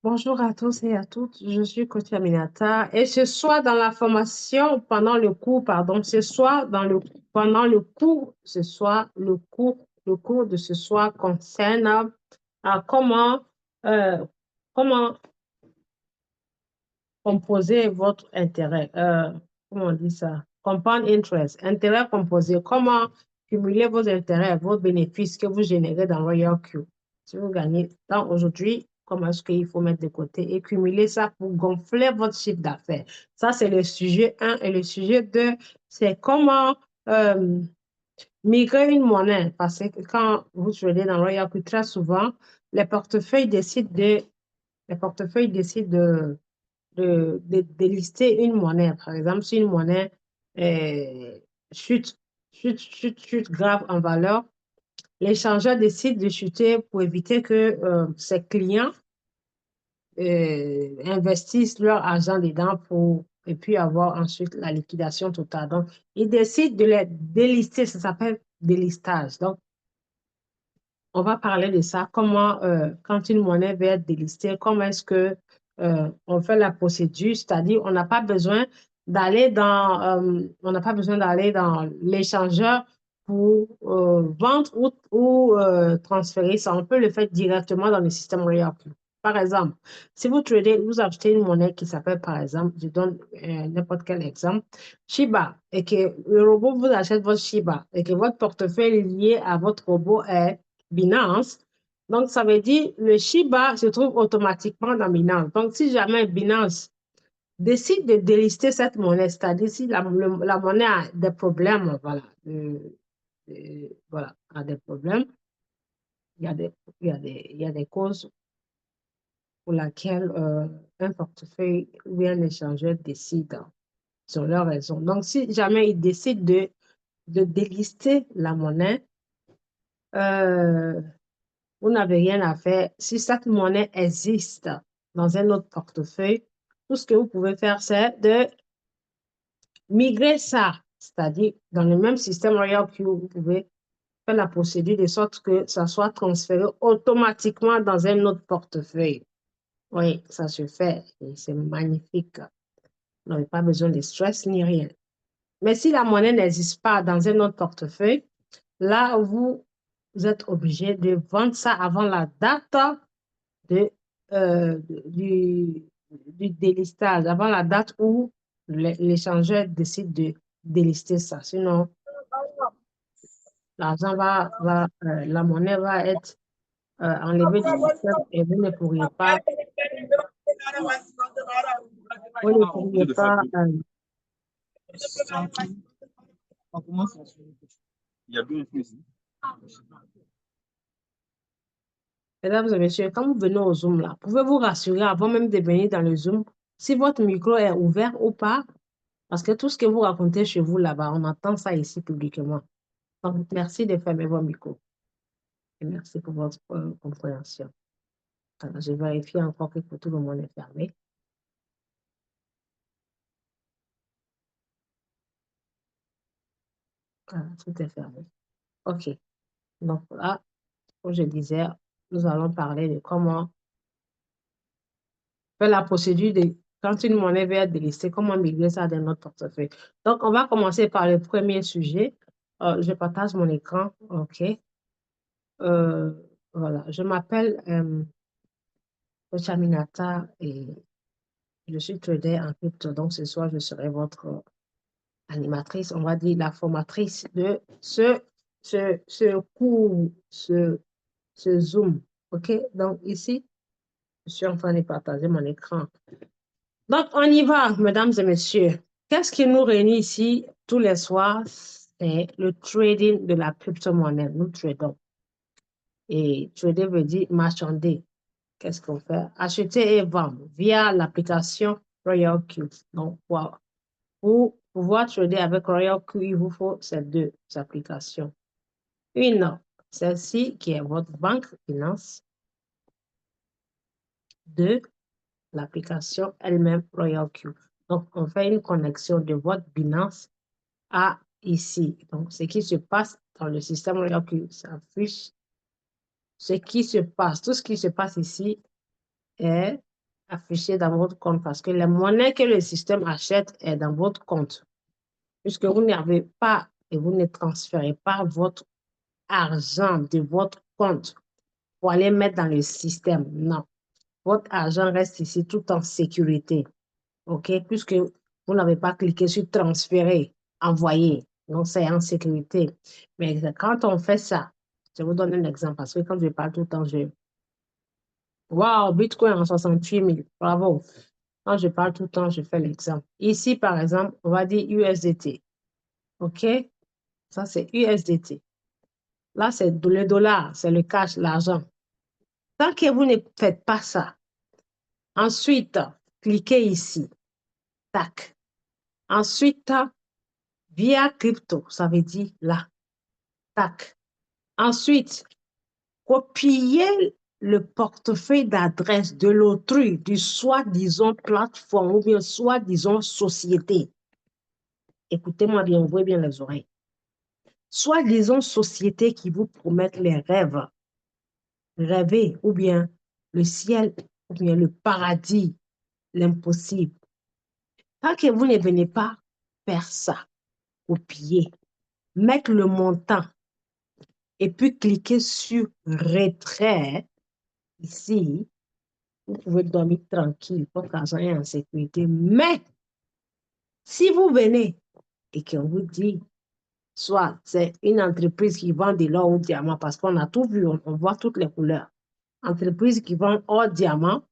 Bonjour à tous et à toutes, je suis Coach Aminata et ce soir dans la formation, pendant le cours, pardon, pendant le cours, le cours de ce soir concerne comment, euh, comment composer votre intérêt. Comment on dit ça? Compound interest, intérêt composé. Comment cumuler vos intérêts, vos bénéfices que vous générez dans Royal Q. Si vous gagnez tant aujourd'hui, comment est-ce qu'il faut mettre de côté et cumuler ça pour gonfler votre chiffre d'affaires. Ça, c'est le sujet 1 et le sujet 2, c'est comment migrer une monnaie. Parce que quand vous tradez dans Royal Q, très souvent, les portefeuilles décident les portefeuilles décident de lister une monnaie. Par exemple, si une monnaie euh, chute, chute grave en valeur, l'échangeur décide de chuter pour éviter que ses clients investissent leur argent dedans et puis avoir ensuite la liquidation totale. Donc, ils décident de les délister, ça s'appelle délistage. Donc, on va parler de ça, comment, quand une monnaie veut être délistée, comment est-ce que on fait la procédure, c'est-à-dire on n'a pas besoin d'aller dans l'échangeur pour vendre ou transférer ça. On peut le faire directement dans le système Royal. Par exemple, si vous tradez, vous achetez une monnaie qui s'appelle, par exemple, je donne n'importe quel exemple, Shiba, et que le robot vous achète votre Shiba, et que votre portefeuille lié à votre robot est Binance. Donc, ça veut dire le Shiba se trouve automatiquement dans Binance. Donc, si jamais Binance décide de délister cette monnaie, c'est-à-dire si la monnaie a des problèmes, voilà, voilà, a des problèmes, il y a des, il y a des causes pour lesquelles un portefeuille ou un échangeur décide sur leur raison. Donc, si jamais il décide de délister la monnaie, euh, vous n'avez rien à faire. Si cette monnaie existe dans un autre portefeuille, tout ce que vous pouvez faire, c'est de migrer ça. C'est-à-dire, dans le même système Royal Q, vous pouvez faire la procédure de sorte que ça soit transféré automatiquement dans un autre portefeuille. Oui, ça se fait et c'est magnifique. Vous n'avez pas besoin de stress ni rien. Mais si la monnaie n'existe pas dans un autre portefeuille, là, vous êtes obligé de vendre ça avant la date de, du délistage, avant la date où l'échangeur décide de délister ça. Sinon, la monnaie va être enlevée du système et vous ne pourriez pas, mesdames et messieurs, quand vous venez au Zoom là, pouvez-vous rassurer avant même de venir dans le Zoom si votre micro est ouvert ou pas? Parce que tout ce que vous racontez chez vous là-bas, on entend ça ici publiquement. Donc, merci de fermer vos micros et merci pour votre compréhension. Alors, je vérifie encore que tout le monde est fermé. Voilà, tout est fermé. OK. Donc là, comme je disais, nous allons parler de comment faire la procédure de quand une monnaie veut être délistée, comment migrer ça dans notre portefeuille. Donc, on va commencer par le premier sujet. Je partage mon écran. OK. Euh, voilà. Je m'appelle Chaminata et je suis trader en crypto. Donc, ce soir, je serai votre animatrice, on va dire la formatrice de ce cours, ce Zoom. OK? Donc, ici, je suis en train de partager mon écran. Donc, on y va, mesdames et messieurs. Qu'est-ce qui nous réunit ici tous les soirs? C'est le trading de la crypto-monnaie. Nous tradons. Et trader veut dire marchander. Qu'est-ce qu'on fait? Acheter et vendre via l'application Royal Q. Donc, pour pouvoir trader avec Royal Q, il vous faut ces deux applications. Une, celle-ci qui est votre banque finance. Deux, l'application elle-même Royal Q. Donc, on fait une connexion de votre Binance à ici. Donc, ce qui se passe dans le système Royal Q s'affiche. Ce qui se passe, tout ce qui se passe ici est affiché dans votre compte parce que les monnaies que le système achète est dans votre compte. Puisque vous n'avez pas et vous ne transférez pas votre argent de votre compte pour aller mettre dans le système. Non. Votre argent reste ici tout en sécurité. OK? Puisque vous n'avez pas cliqué sur transférer, envoyer. Donc, c'est en sécurité. Mais quand on fait ça, je vous donne un exemple parce que quand je parle tout le temps, Waouh, Bitcoin en 68 000. Bravo. Quand je parle tout le temps, je fais l'exemple. Ici, par exemple, on va dire USDT. OK? Ça, c'est USDT. Là, c'est le dollar, c'est le cash, l'argent. Tant que vous ne faites pas ça, ensuite, cliquez ici. Tac. Ensuite, via crypto, ça veut dire là. Tac. Ensuite, copiez le portefeuille d'adresse de l'autrui, du soi-disant plateforme ou bien soi-disant société. Écoutez-moi bien, ouvrez bien les oreilles. Soi-disant société qui vous promettent les rêves. Rêver ou bien le ciel ou bien le paradis, l'impossible. Tant que vous ne venez pas faire ça, copier, mettre le montant et puis cliquer sur retrait ici, vous pouvez dormir tranquille, votre argent est en sécurité. Mais si vous venez et qu'on vous dit, soit c'est une entreprise qui vend de l'or ou diamant, parce qu'on a tout vu, on voit toutes les couleurs. Entreprise qui vend or, diamant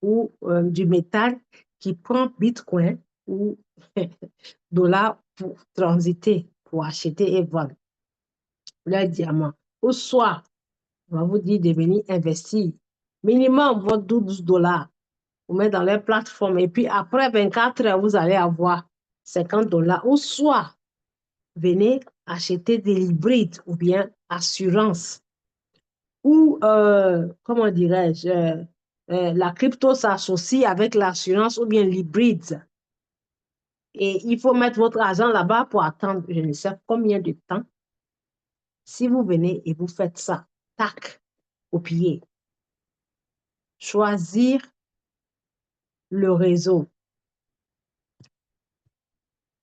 ou du métal qui prend Bitcoin ou dollars pour transiter, pour acheter et vendre leur diamant. Ou soit, on va vous dire de venir investir minimum votre 12 $. Vous mettez dans leur plateforme et puis après 24 heures, vous allez avoir 50 $. Ou soit, venez acheter des hybrides ou bien assurance. Ou, comment dirais-je, la crypto s'associe avec l'assurance ou bien l'hybride. Et il faut mettre votre argent là-bas pour attendre je ne sais combien de temps. Si vous venez et vous faites ça, tac, copier, choisir le réseau.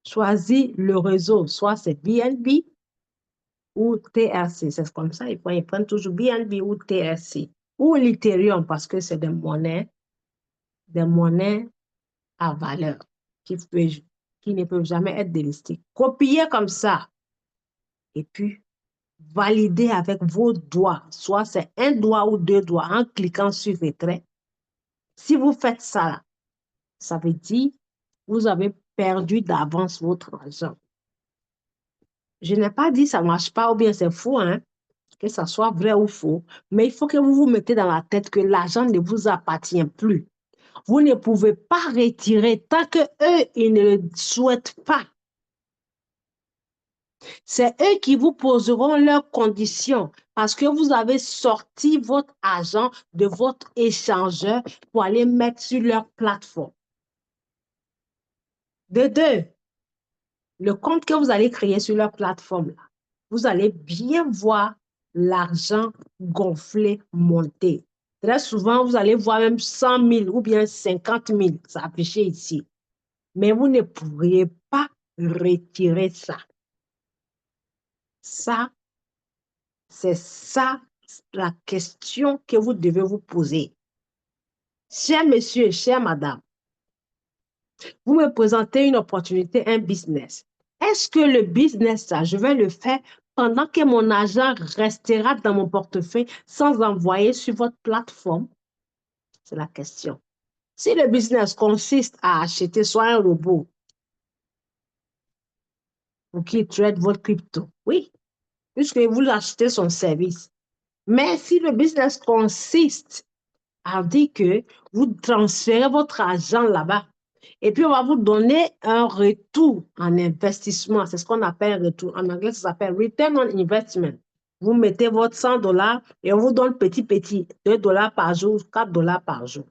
Choisir le réseau, soit c'est BNB ou TRC. C'est comme ça, ils prennent toujours BNB ou TRC. Ou l'Ethereum parce que c'est des monnaies à valeur qui ne peuvent jamais être délistées. Copier comme ça et puis valider avec vos doigts, soit c'est un doigt ou deux doigts en cliquant sur retrait. Si vous faites ça, ça veut dire vous avez perdu d'avance votre argent. Je n'ai pas dit ça ne marche pas ou bien c'est faux, hein, que ça soit vrai ou faux, mais il faut que vous vous mettez dans la tête que l'argent ne vous appartient plus. Vous ne pouvez pas retirer tant que eux, ils ne le souhaitent pas. C'est eux qui vous poseront leurs conditions parce que vous avez sorti votre argent de votre échangeur pour aller mettre sur leur plateforme. De deux, le compte que vous allez créer sur leur plateforme, là, vous allez bien voir l'argent gonfler, monter. Très souvent, vous allez voir même 100 000 ou bien 50 000 s'afficher ici. Mais vous ne pourriez pas retirer ça. Ça, c'est ça la question que vous devez vous poser. Cher monsieur, chère madame, vous me présentez une opportunité, un business. Est-ce que le business, ça, je vais le faire pendant que mon argent restera dans mon portefeuille sans envoyer sur votre plateforme? C'est la question. Si le business consiste à acheter soit un robot pour qu'il trade votre crypto, oui, puisque vous achetez son service. Mais si le business consiste à dire que vous transférez votre argent là-bas, et puis on va vous donner un retour en investissement. C'est ce qu'on appelle un retour. En anglais, ça s'appelle return on investment. Vous mettez votre 100 $ et on vous donne petit, 2 $ par jour, 4 $ par jour.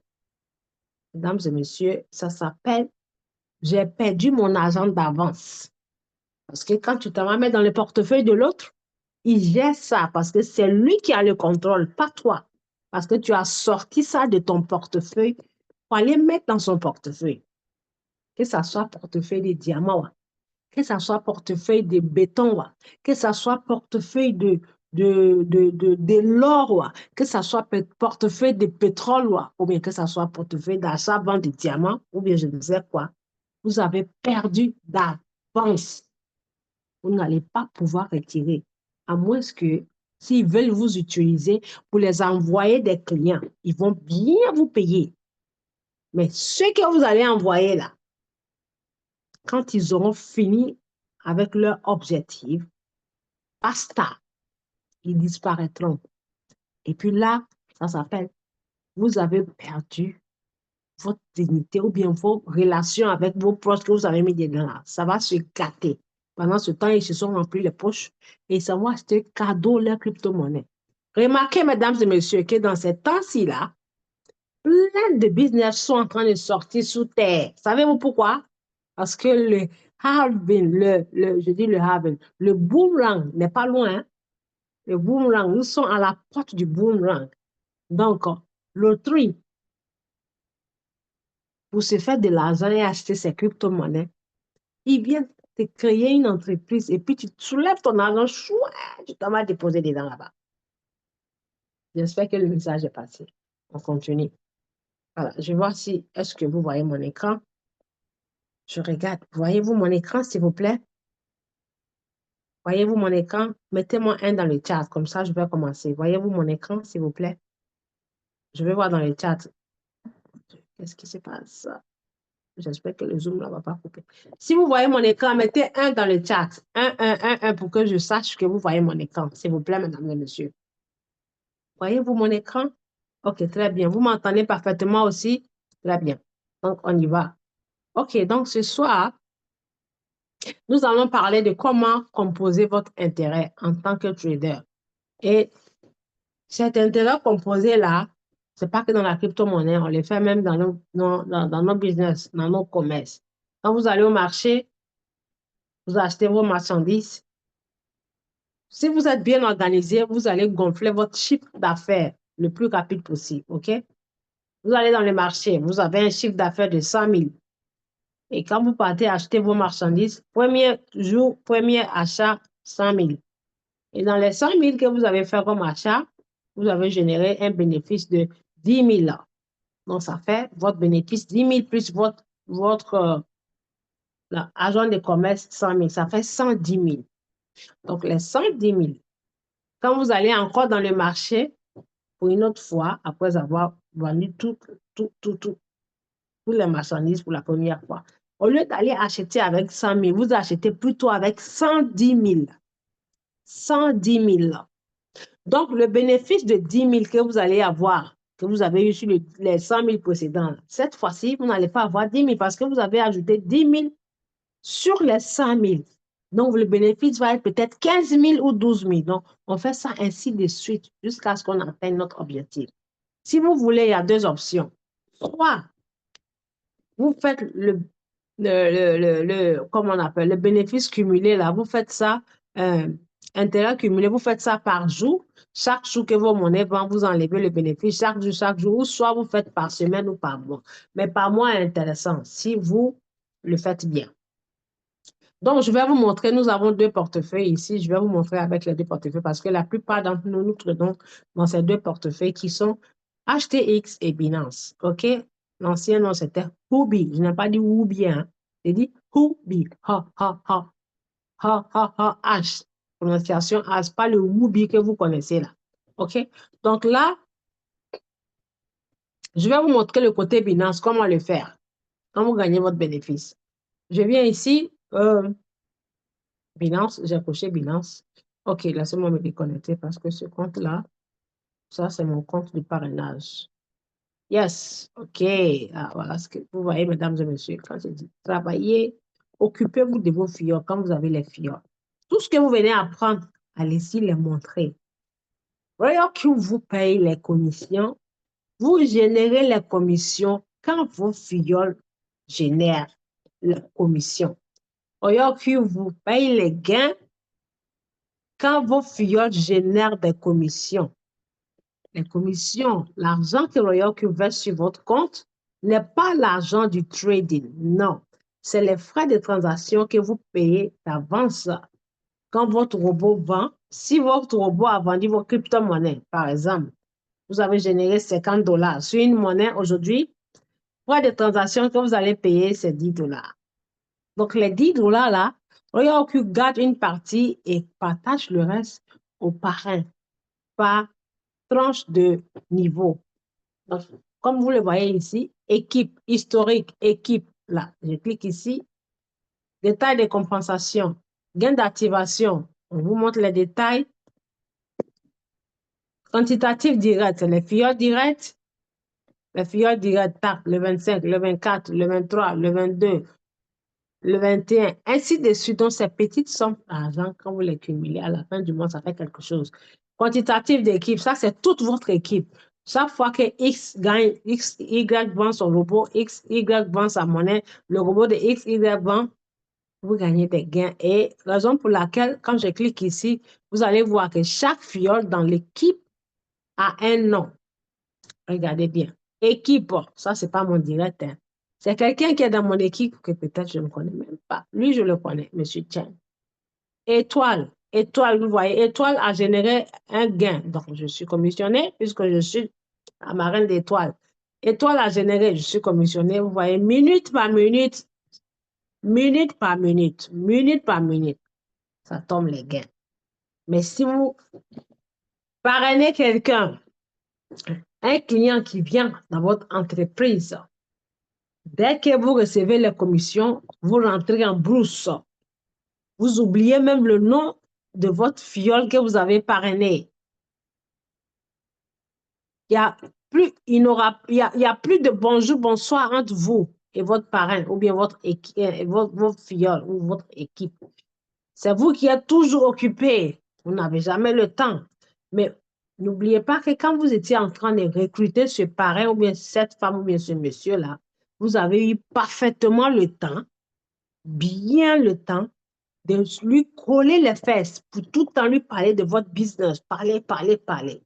Mesdames et messieurs, ça s'appelle j'ai perdu mon argent d'avance. Parce que quand tu t'en vas mettre dans le portefeuille de l'autre, il gère ça parce que c'est lui qui a le contrôle, pas toi. Parce que tu as sorti ça de ton portefeuille pour aller mettre dans son portefeuille. Que ça soit portefeuille de diamants, ouais, que ça soit portefeuille de béton, ouais, que ça soit portefeuille de l'or, ouais, que ça soit portefeuille de pétrole, ouais, ou bien que ça soit portefeuille d'achat, vente de diamants, ou bien je ne sais quoi, vous avez perdu d'avance. Vous n'allez pas pouvoir retirer, à moins que s'ils veulent vous utiliser pour les envoyer des clients, ils vont bien vous payer. Mais ce que vous allez envoyer là, quand ils auront fini avec leur objectif, basta, ils disparaîtront. Et puis là, ça s'appelle, vous avez perdu votre dignité ou bien vos relations avec vos proches que vous avez mis dedans là. Ça va se gâter. Pendant ce temps, ils se sont remplis les poches et ils vont acheter cadeau leur crypto-monnaie. Remarquez, mesdames et messieurs, que dans ces temps-ci là, plein de business sont en train de sortir sous terre. Savez-vous pourquoi? Parce que le halving, je dis le halving, le boomerang n'est pas loin. Hein. Le boomerang, nous sommes à la porte du boomerang. Donc, l'autrui, pour se faire de l'argent et acheter ses crypto-monnaies, il vient te créer une entreprise et puis tu soulèves ton argent, chouette, tu t'en vas déposer dedans là-bas. J'espère que le message est passé. On continue. Voilà, je vais voir si, est-ce que vous voyez mon écran? Je regarde. Voyez-vous mon écran, s'il vous plaît? Voyez-vous mon écran? Mettez-moi un dans le chat, comme ça je vais commencer. Voyez-vous mon écran, s'il vous plaît? Je vais voir dans le chat. Qu'est-ce qui se passe? J'espère que le Zoom ne va pas couper. Si vous voyez mon écran, mettez un dans le chat. Un, pour que je sache que vous voyez mon écran. S'il vous plaît, mesdames et messieurs. Voyez-vous mon écran? OK, très bien. Vous m'entendez parfaitement aussi? Très bien. Donc, on y va. OK, donc ce soir, nous allons parler de comment composer votre intérêt en tant que trader. Et cet intérêt composé-là, ce n'est pas que dans la crypto-monnaie, on le fait même dans nos business, dans nos commerces. Quand vous allez au marché, vous achetez vos marchandises. Si vous êtes bien organisé, vous allez gonfler votre chiffre d'affaires le plus rapide possible, OK? Vous allez dans le marché, vous avez un chiffre d'affaires de 100 000. Et quand vous partez acheter vos marchandises, premier jour, premier achat, 100 000. Et dans les 100 000 que vous avez fait comme achat, vous avez généré un bénéfice de 10 000. Donc, ça fait votre bénéfice 10 000 plus votre agent de commerce 100 000. Ça fait 110 000. Donc, les 110 000, quand vous allez encore dans le marché, pour une autre fois, après avoir vendu toutes les marchandises pour la première fois, au lieu d'aller acheter avec 100 000, vous achetez plutôt avec 110 000. 110 000. Donc, le bénéfice de 10 000 que vous allez avoir, que vous avez eu sur les 100 000 précédents, cette fois-ci, vous n'allez pas avoir 10 000 parce que vous avez ajouté 10 000 sur les 100 000. Donc, le bénéfice va être peut-être 15 000 ou 12 000. Donc, on fait ça ainsi de suite jusqu'à ce qu'on atteigne notre objectif. Si vous voulez, il y a deux options. Soit, vous faites comment on appelle, le bénéfice cumulé, là, vous faites ça, intérêt cumulé, vous faites ça par jour. Chaque jour que vos monnaies vont vous enlever le bénéfice, chaque jour, ou soit vous faites par semaine ou par mois. Mais par mois est intéressant si vous le faites bien. Donc, je vais vous montrer, nous avons deux portefeuilles ici. Je vais vous montrer avec les deux portefeuilles parce que la plupart d'entre nous, nous tradons dans ces deux portefeuilles qui sont HTX et Binance. OK? L'ancien nom, c'était Huobi. Je n'ai pas dit Huobi, hein. J'ai dit Huobi. Ha, ha, ha. Ha, ha, ha, H. Prononciation H, pas le Huobi que vous connaissez là. OK? Donc là, je vais vous montrer le côté Binance, comment le faire, comment vous gagnez votre bénéfice. Je viens ici, Binance, j'ai coché Binance. OK, laissez-moi me déconnecter parce que ce compte-là, ça, c'est mon compte de parrainage. Yes, OK. Ah, voilà ce que vous voyez, mesdames et messieurs, quand je dis travaillez, occupez-vous de vos filles quand vous avez les filles. Tout ce que vous venez apprendre, allez-y les montrer. Royal Q vous paye les commissions, vous générez les commissions quand vos filles génèrent les commissions. Royal Q vous paye les gains quand vos filles génèrent des commissions. Les commissions, l'argent que Royal Q verse sur votre compte n'est pas l'argent du trading, non. C'est les frais de transaction que vous payez d'avance quand votre robot vend. Si votre robot a vendu vos crypto-monnaies, par exemple, vous avez généré 50 dollars sur une monnaie aujourd'hui, frais de transaction que vous allez payer, c'est 10 dollars. Donc, les 10 dollars là, Royal Q garde une partie et partage le reste aux parrains par tranche de niveau. Donc, comme vous le voyez ici, équipe, historique, équipe, là, je clique ici, détail de compensation, gain d'activation, on vous montre les détails, quantitatif direct, les fioles directes, tac, le 25, le 24, le 23, le 22, le 21, ainsi de suite. Donc, ces petites sommes d'argent, quand vous les cumulez à la fin du mois, ça fait quelque chose. Quantitatif d'équipe, ça, c'est toute votre équipe. Chaque fois que X gagne, X, Y vend son robot, X, Y vend sa monnaie, le robot de X, Y vend, vous gagnez des gains. Et raison pour laquelle, quand je clique ici, vous allez voir que chaque fiole dans l'équipe a un nom. Regardez bien. Équipe, ça, c'est pas mon direct. Hein. C'est quelqu'un qui est dans mon équipe que peut-être je ne connais même pas. Lui, je le connais, Monsieur Chen. Étoile. Étoile, vous voyez, Étoile a généré un gain. Donc, je suis commissionné puisque je suis la marraine d'Étoile. Étoile a généré, je suis commissionné, vous voyez, minute par minute, minute par minute, minute par minute, ça tombe les gains. Mais si vous parrainez quelqu'un, un client qui vient dans votre entreprise, dès que vous recevez les commissions, vous rentrez en brousse. Vous oubliez même le nom de votre fiole que vous avez parrainé. Il y a plus de bonjour, bonsoir entre vous et votre parrain ou bien votre fiole ou votre équipe. C'est vous qui êtes toujours occupé. Vous n'avez jamais le temps. Mais n'oubliez pas que quand vous étiez en train de recruter ce parrain ou bien cette femme ou bien ce monsieur-là, vous avez eu parfaitement le temps, bien le temps, de lui coller les fesses pour tout le temps lui parler de votre business. Parler, parler, parler.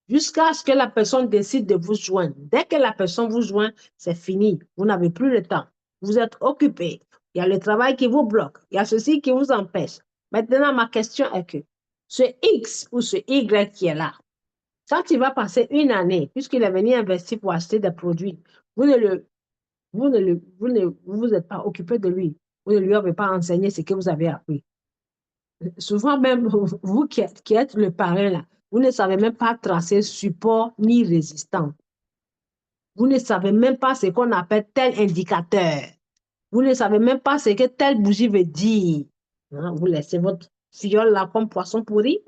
Jusqu'à ce que la personne décide de vous joindre. Dès que la personne vous joint, c'est fini. Vous n'avez plus le temps. Vous êtes occupé. Il y a le travail qui vous bloque. Il y a ceci qui vous empêche. Maintenant, ma question est que ce X ou ce Y qui est là, quand il va passer une année, puisqu'il est venu investir pour acheter des produits, vous vous êtes pas occupé de lui. Vous ne lui avez pas enseigné ce que vous avez appris. Souvent même, vous qui êtes le parrain là, vous ne savez même pas tracer support ni résistant. Vous ne savez même pas ce qu'on appelle tel indicateur. Vous ne savez même pas ce que telle bougie veut dire. Hein, vous laissez votre fiole là comme poisson pourri.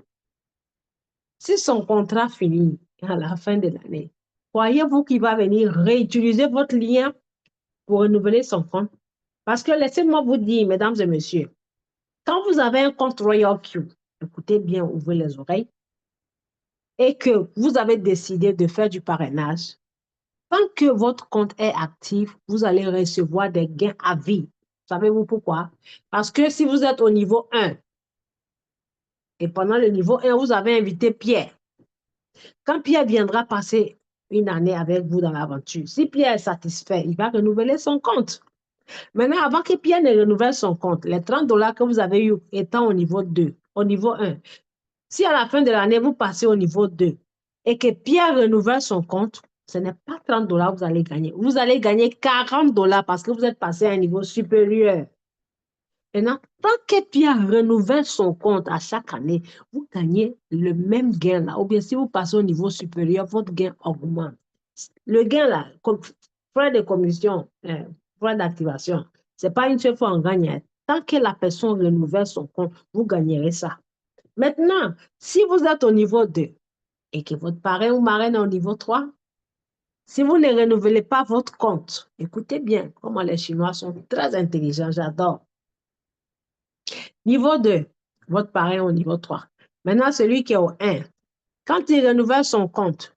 Si son contrat finit à la fin de l'année, croyez-vous qu'il va venir réutiliser votre lien pour renouveler son compte? Parce que laissez-moi vous dire, mesdames et messieurs, quand vous avez un compte Royal Q, écoutez bien, ouvrez les oreilles, et que vous avez décidé de faire du parrainage, tant que votre compte est actif, vous allez recevoir des gains à vie. Savez-vous pourquoi? Parce que si vous êtes au niveau 1, et pendant le niveau 1, vous avez invité Pierre. Quand Pierre viendra passer une année avec vous dans l'aventure, si Pierre est satisfait, il va renouveler son compte. Maintenant, avant que Pierre ne renouvelle son compte, les 30 dollars que vous avez eu étant au niveau 2, au niveau 1, si à la fin de l'année, vous passez au niveau 2 et que Pierre renouvelle son compte, ce n'est pas 30 dollars que vous allez gagner. Vous allez gagner 40 dollars parce que vous êtes passé à un niveau supérieur. Maintenant, tant que Pierre renouvelle son compte à chaque année, vous gagnez le même gain là. Ou bien si vous passez au niveau supérieur, votre gain augmente. Le gain là, frais de commission, frais d'activation, ce n'est pas une seule fois on gagne. Tant que la personne renouvelle son compte, vous gagnerez ça. Maintenant, si vous êtes au niveau 2 et que votre parrain ou marraine est au niveau 3, si vous ne renouvelez pas votre compte, écoutez bien comment les Chinois sont très intelligents, j'adore. Niveau 2, votre parrain au niveau 3. Maintenant, celui qui est au 1, quand il renouvelle son compte,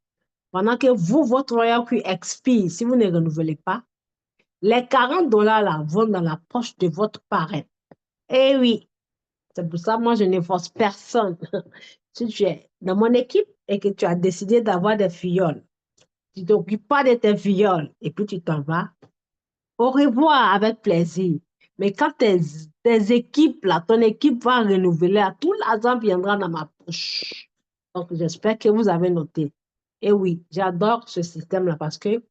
pendant que vous, votre Royal Q expire, si vous ne renouvelez pas, les 40 dollars là vont dans la poche de votre parrain. Eh oui, c'est pour ça, moi, je ne force personne. Si tu es dans mon équipe et que tu as décidé d'avoir des filleuls, tu t'occupes pas de tes filles et puis tu t'en vas. Au revoir avec plaisir. Mais quand tes équipes, là, ton équipe va renouveler, tout l'argent viendra dans ma poche. Donc, j'espère que vous avez noté. Et oui, j'adore ce système-là parce que,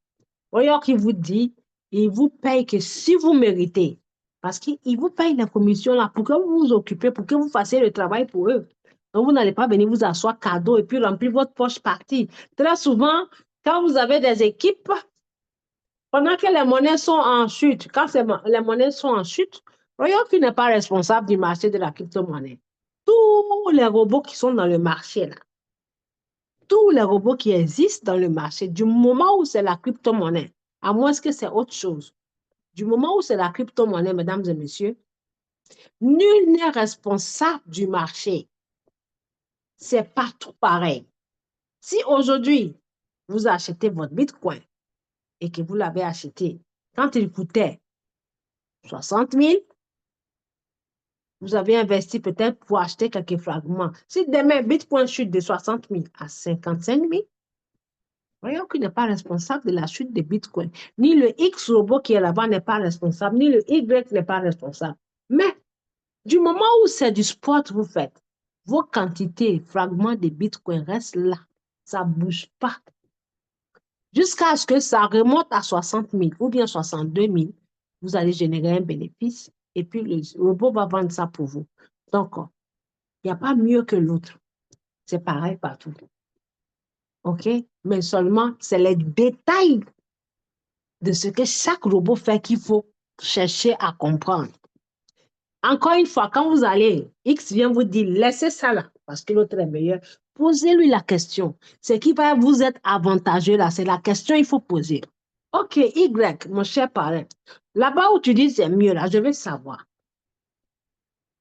voyons qu'il vous dit, il vous paye que si vous méritez. Parce qu'il vous paye la commission là pour que vous vous occupez, pour que vous fassiez le travail pour eux. Donc, vous n'allez pas venir vous asseoir cadeau et puis remplir votre poche partie. Très souvent, quand vous avez des équipes, pendant que les monnaies sont en chute, quand les monnaies sont en chute, Royal qui n'est pas responsable du marché de la crypto-monnaie. Tous les robots qui sont dans le marché, là, tous les robots qui existent dans le marché, du moment où c'est la crypto-monnaie, à moins que c'est autre chose, du moment où c'est la crypto-monnaie, mesdames et messieurs, nul n'est responsable du marché. C'est partout pareil. Si aujourd'hui, vous achetez votre Bitcoin et que vous l'avez acheté quand il coûtait 60 000, vous avez investi peut-être pour acheter quelques fragments. Si demain, Bitcoin chute de 60 000 à 55 000, voyons qu'il n'est pas responsable de la chute de Bitcoin. Ni le X robot qui est là-bas n'est pas responsable, ni le Y n'est pas responsable. Mais du moment où c'est du spot vous faites, vos quantités, fragments de Bitcoin restent là. Ça ne bouge pas. Jusqu'à ce que ça remonte à 60 000 ou bien 62 000, vous allez générer un bénéfice et puis le robot va vendre ça pour vous. Donc, il n'y a pas mieux que l'autre. C'est pareil partout. OK? Mais seulement, c'est les détails de ce que chaque robot fait qu'il faut chercher à comprendre. Encore une fois, quand vous allez, X vient vous dire, laissez ça là, parce que l'autre est meilleur. Posez-lui la question. Ce qui va vous être avantageux là, c'est la question qu'il faut poser. OK, Y, mon cher parrain, là-bas où tu dis c'est mieux, là, je veux savoir.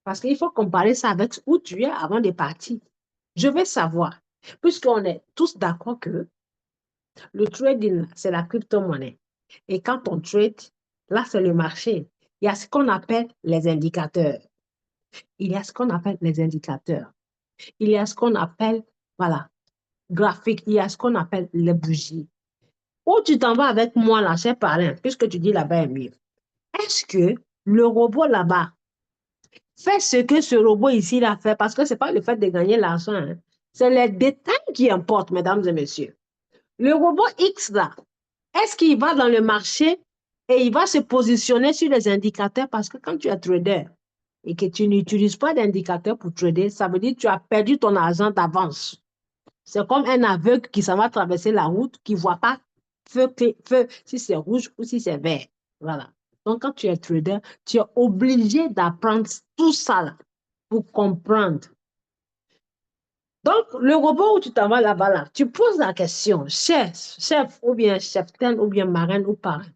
Parce qu'il faut comparer ça avec où tu es avant de partir. Je veux savoir, puisqu'on est tous d'accord que le trading, c'est la crypto-monnaie. Et quand on trade, là, c'est le marché. Il y a ce qu'on appelle les indicateurs. Il y a ce qu'on appelle les indicateurs. Il y a ce qu'on appelle, voilà, graphique. Il y a ce qu'on appelle les bougies. Où tu t'en vas avec moi, là, cher parrain, puisque tu dis là-bas est mieux. Est-ce que le robot là-bas fait ce que ce robot ici l'a fait? Parce que ce n'est pas le fait de gagner l'argent, hein. C'est les détails qui importent, mesdames et messieurs. Le robot X là, est-ce qu'il va dans le marché et il va se positionner sur les indicateurs? Parce que quand tu es trader et que tu n'utilises pas d'indicateur pour trader, ça veut dire que tu as perdu ton argent d'avance. C'est comme un aveugle qui s'en va traverser la route, qui ne voit pas feu, si c'est rouge ou si c'est vert. Voilà. Donc, quand tu es trader, tu es obligé d'apprendre tout ça là, pour comprendre. Donc, le robot où tu t'en vas là-bas, là, tu poses la question, chef ou bien cheftaine ou bien marraine ou parrain.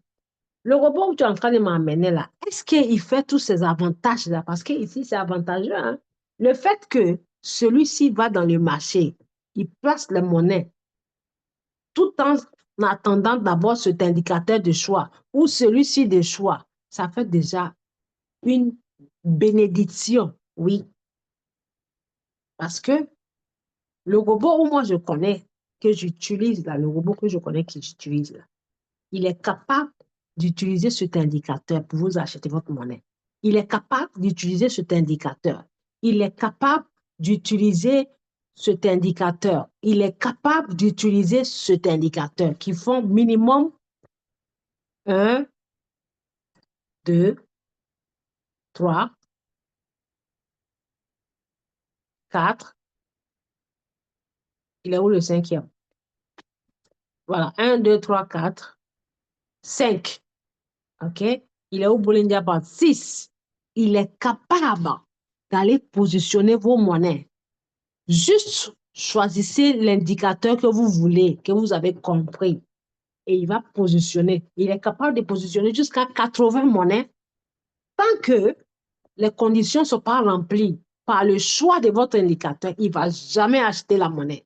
Le robot où tu es en train de m'emmener là, est-ce qu'il fait tous ces avantages-là? Parce qu'ici, c'est avantageux, hein? Le fait que celui-ci va dans le marché, il place les monnaies tout en attendant d'abord cet indicateur de choix ou celui-ci de choix, ça fait déjà une bénédiction, oui. Parce que le robot où moi je connais, que j'utilise là, le robot que je connais que j'utilise là, il est capable d'utiliser cet indicateur pour vous acheter votre monnaie. Il est capable d'utiliser cet indicateur. Il est capable d'utiliser cet indicateur. Il est capable d'utiliser cet indicateur qui font minimum 1, 2, 3, 4. Il est où le cinquième? Voilà, 1, 2, 3, 4, 5. OK? Il est où Bollinger Band? 6. Il est capable d'aller positionner vos monnaies. Juste choisissez l'indicateur que vous voulez, que vous avez compris. Et il va positionner. Il est capable de positionner jusqu'à 80 monnaies tant que les conditions ne sont pas remplies par le choix de votre indicateur. Il ne va jamais acheter la monnaie.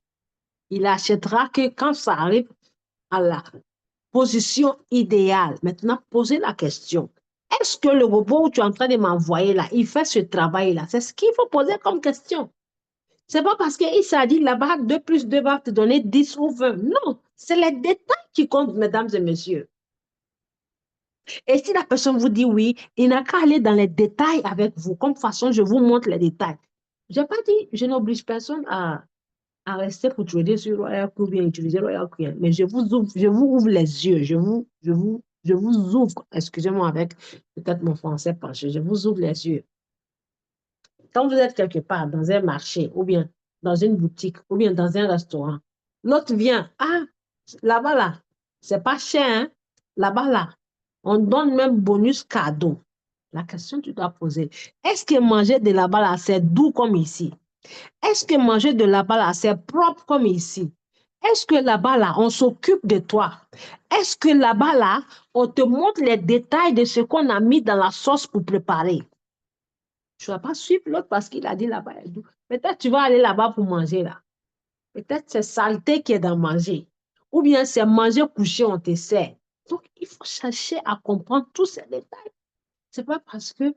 Il achètera que quand ça arrive à la position idéale. Maintenant, posez la question. Est-ce que le robot où tu es en train de m'envoyer là, il fait ce travail-là? C'est ce qu'il faut poser comme question. C'est pas parce qu'il s'est dit là-bas, 2 plus 2 va te donner 10 ou 20. Non, c'est les détails qui comptent, mesdames et messieurs. Et si la personne vous dit oui, il n'a qu'à aller dans les détails avec vous. Comme façon, je vous montre les détails. Je n'ai pas dit, je n'oblige personne à rester pour trader sur Royal ou bien utiliser Royal Queen. Mais je vous ouvre les yeux. Je vous ouvre, excusez-moi avec peut-être mon français penché, je vous ouvre les yeux. Quand vous êtes quelque part dans un marché ou bien dans une boutique ou bien dans un restaurant, l'autre vient, ah, là-bas là, c'est pas cher, hein? Là-bas là, on donne même bonus cadeau. La question que tu dois poser, est-ce que manger de là-bas là, c'est doux comme ici? Est-ce que manger de là-bas là, c'est propre comme ici? Est-ce que là-bas là, on s'occupe de toi? Est-ce que là-bas là, on te montre les détails de ce qu'on a mis dans la sauce pour préparer? Tu ne vas pas suivre l'autre parce qu'il a dit là-bas. Peut-être tu vas aller là-bas pour manger là. Peut-être c'est saleté qui est dans manger. Ou bien c'est manger couché, on te sert. Donc, il faut chercher à comprendre tous ces détails. Ce n'est pas parce que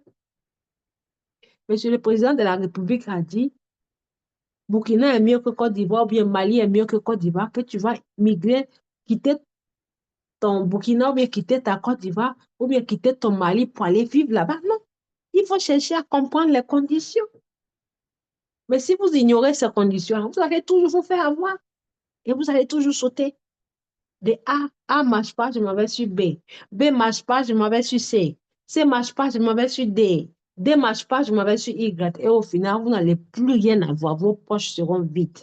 Monsieur le Président de la République a dit Burkina est mieux que Côte d'Ivoire ou bien Mali est mieux que Côte d'Ivoire que tu vas migrer, quitter ton Burkina ou bien quitter ta Côte d'Ivoire ou bien quitter ton Mali pour aller vivre là-bas. Non, il faut chercher à comprendre les conditions. Mais si vous ignorez ces conditions, vous allez toujours vous faire avoir et vous allez toujours sauter. De A, A ne marche pas, je m'en vais sur B. B ne marche pas, je m'en vais sur C. C ne marche pas, je m'en vais sur D. D ne marche pas, je m'en vais sur Y. Et au final, vous n'allez plus rien avoir. Vos poches seront vides.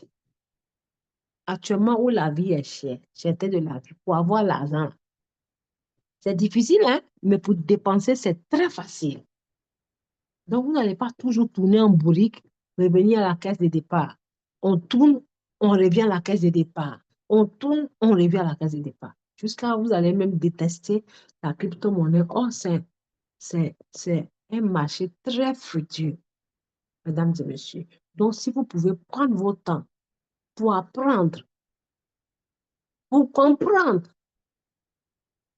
Actuellement, où la vie est chère, cherté de la vie, pour avoir l'argent, c'est difficile, hein? Mais pour dépenser, c'est très facile. Donc, vous n'allez pas toujours tourner en bourrique, revenir à la caisse de départ. On tourne, on revient à la caisse de départ. On tourne, on revient à la caisse de départ. Jusqu'à vous allez même détester la crypto-monnaie. Oh, c'est un marché très fructueux, mesdames et messieurs. Donc, si vous pouvez prendre votre temps pour apprendre, pour comprendre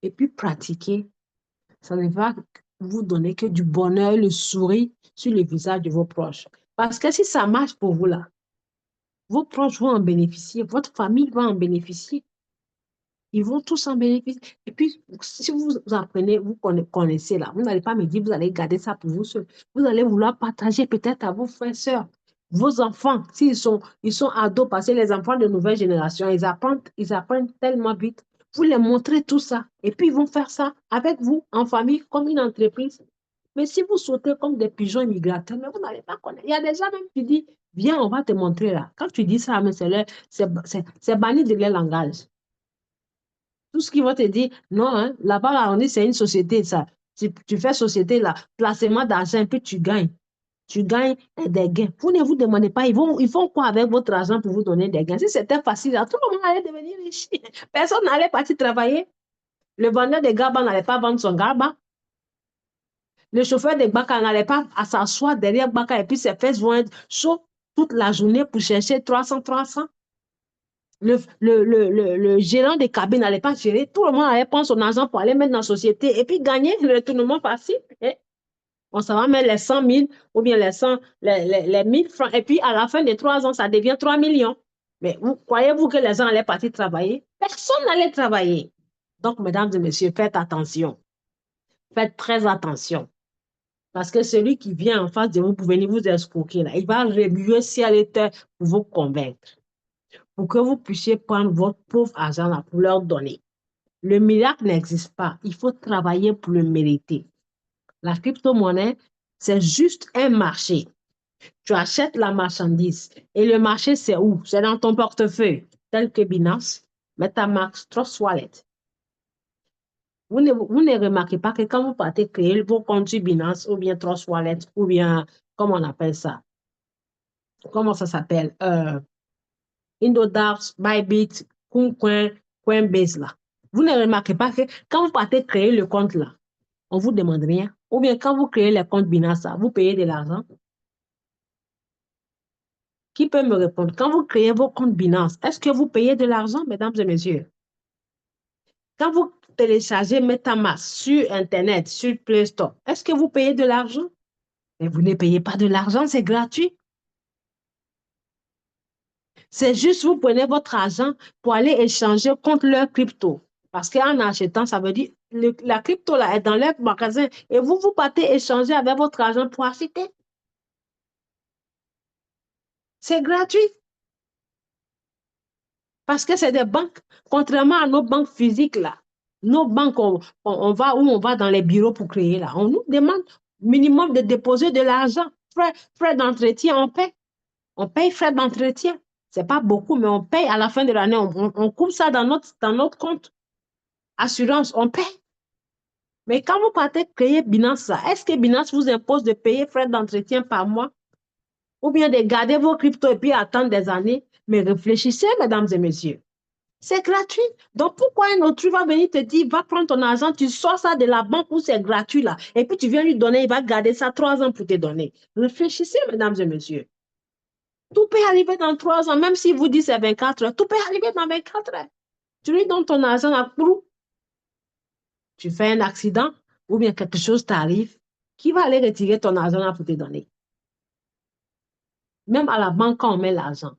et puis pratiquer, ça ne va vous donner que du bonheur, le sourire sur le visage de vos proches. Parce que si ça marche pour vous là, vos proches vont en bénéficier, votre famille va en bénéficier. Ils vont tous en bénéficier. Et puis, si vous apprenez, vous connaissez là, vous n'allez pas me dire, vous allez garder ça pour vous seul. Vous allez vouloir partager peut-être à vos frères et sœurs, vos enfants, s'ils ils sont ados, parce que les enfants de nouvelle génération, ils apprennent tellement vite. Vous les montrez tout ça. Et puis, ils vont faire ça avec vous, en famille, comme une entreprise. Mais si vous sautez comme des pigeons immigrateurs, mais vous n'allez pas connaître. Il y a des gens même qui disent, viens, on va te montrer là. Quand tu dis ça, mais c'est banni de leur langage. Tout ce qu'ils vont te dire, non, hein, là-bas, là, on dit c'est une société, ça. Tu fais société, là, placement d'argent, puis tu gagnes. Tu gagnes des gains. Vous ne vous demandez pas, ils font quoi avec votre argent pour vous donner des gains? Si c'était facile, là, tout le monde allait devenir riche. Personne n'allait partir travailler. Le vendeur de gaba n'allait pas vendre son gaba. Le chauffeur de Baka n'allait pas s'asseoir derrière Baka et puis ses fesses vont être chaudes toute la journée pour chercher 300. Le gérant des cabines n'allait pas gérer. Tout le monde allait prendre son argent pour aller mettre dans la société et puis gagner le retournement facile. Et on s'en va mettre les 100 000 ou bien les 1000 francs. Et puis à la fin des 3 ans, ça devient 3 millions. Mais croyez-vous que les gens allaient partir travailler? Personne n'allait travailler. Donc, mesdames et messieurs, faites attention. Faites très attention. Parce que celui qui vient en face de vous pour venir vous escroquer, là, il va remuer ciel et terre pour vous convaincre, pour que vous puissiez prendre votre pauvre argent là pour leur donner. Le miracle n'existe pas. Il faut travailler pour le mériter. La crypto-monnaie, c'est juste un marché. Tu achètes la marchandise et le marché, c'est où? C'est dans ton portefeuille, tel que Binance, MetaMask, Trust Wallet. Vous ne remarquez pas que quand vous partez créer vos comptes sur Binance ou bien Trust Wallet ou bien, comment on appelle ça? Comment ça s'appelle? Indodax, Bybit, KuCoin, Coinbase là. Vous ne remarquez pas que quand vous partez créer le compte là, on ne vous demande rien. Ou bien quand vous créez les comptes Binance, là, vous payez de l'argent. Qui peut me répondre? Quand vous créez vos comptes Binance, est-ce que vous payez de l'argent, mesdames et messieurs? Quand vous téléchargez MetaMask sur Internet, sur Play Store, est-ce que vous payez de l'argent? Mais vous ne payez pas de l'argent, c'est gratuit. C'est juste, vous prenez votre argent pour aller échanger contre leur crypto. Parce qu'en achetant, ça veut dire la crypto là est dans leur magasin et vous partez échanger avec votre argent pour acheter. C'est gratuit parce que c'est des banques, contrairement à nos banques physiques là. Nos banques, on va où on va dans les bureaux pour créer là. On nous demande minimum de déposer de l'argent. Frais d'entretien, on paie. On paye frais d'entretien. C'est pas beaucoup, mais on paye à la fin de l'année. On coupe ça dans notre compte. Assurance, on paye. Mais quand vous partez créer Binance, est-ce que Binance vous impose de payer frais d'entretien par mois ou bien de garder vos cryptos et puis attendre des années? Mais réfléchissez, mesdames et messieurs. C'est gratuit. Donc, pourquoi un autre va venir te dire, va prendre ton argent, tu sors ça de la banque où c'est gratuit là, et puis tu viens lui donner, il va garder ça 3 ans pour te donner. Réfléchissez, mesdames et messieurs. Tout peut arriver dans 3 ans, même si vous dites c'est 24 heures, tout peut arriver dans 24 heures. Tu lui donnes ton argent à Prou, tu fais un accident ou bien quelque chose t'arrive, qui va aller retirer ton argent là pour te donner? Même à la banque, quand on met l'argent,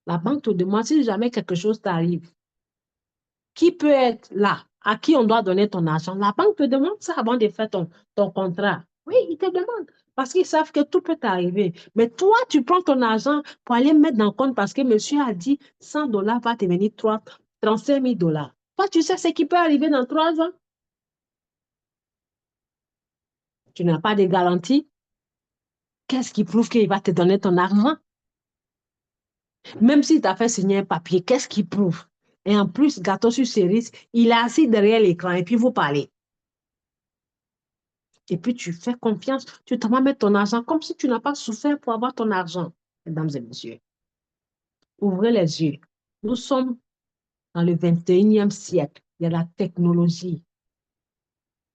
la banque te demande si jamais quelque chose t'arrive, qui peut être là, à qui on doit donner ton argent. La banque te demande ça avant de faire ton contrat. Oui, ils te demandent parce qu'ils savent que tout peut t'arriver. Mais toi, tu prends ton argent pour aller mettre dans le compte parce que monsieur a dit 100 dollars va te venir 35 000 dollars. Toi, tu sais ce qui peut arriver dans 3 ans. Tu n'as pas de garantie. Qu'est-ce qui prouve qu'il va te donner ton argent? Même s'il t'a fait signer un papier, qu'est-ce qui prouve? Et en plus, gâteau sur cerise, il est assis derrière l'écran et puis vous parlez. Et puis tu fais confiance, tu t'en vas mettre ton argent comme si tu n'as pas souffert pour avoir ton argent. Mesdames et messieurs, ouvrez les yeux. Nous sommes dans le 21e siècle. Il y a la technologie.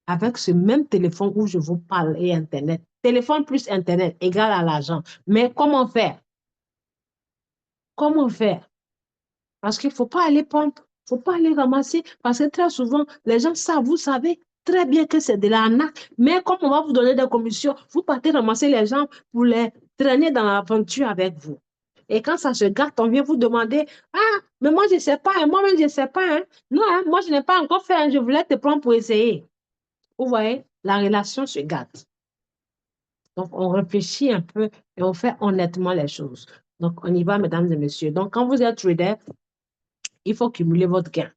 Avec ce même téléphone où je vous parle et Internet. Téléphone plus Internet égale à l'argent. Mais comment faire? Comment faire? Parce qu'il ne faut pas aller prendre, il ne faut pas aller ramasser. Parce que très souvent, les gens savent, vous savez très bien que c'est de l'arnaque. Mais comme on va vous donner des commissions, vous partez ramasser les gens pour les traîner dans l'aventure avec vous. Et quand ça se gâte, on vient vous demander, ah, mais moi, je ne sais pas, hein, moi-même, je ne sais pas. Hein. Non, hein, moi, je n'ai pas encore fait, hein, je voulais te prendre pour essayer. Vous voyez, la relation se gâte. Donc, on réfléchit un peu et on fait honnêtement les choses. Donc, on y va, mesdames et messieurs. Donc, quand vous êtes trader, il faut cumuler votre gain.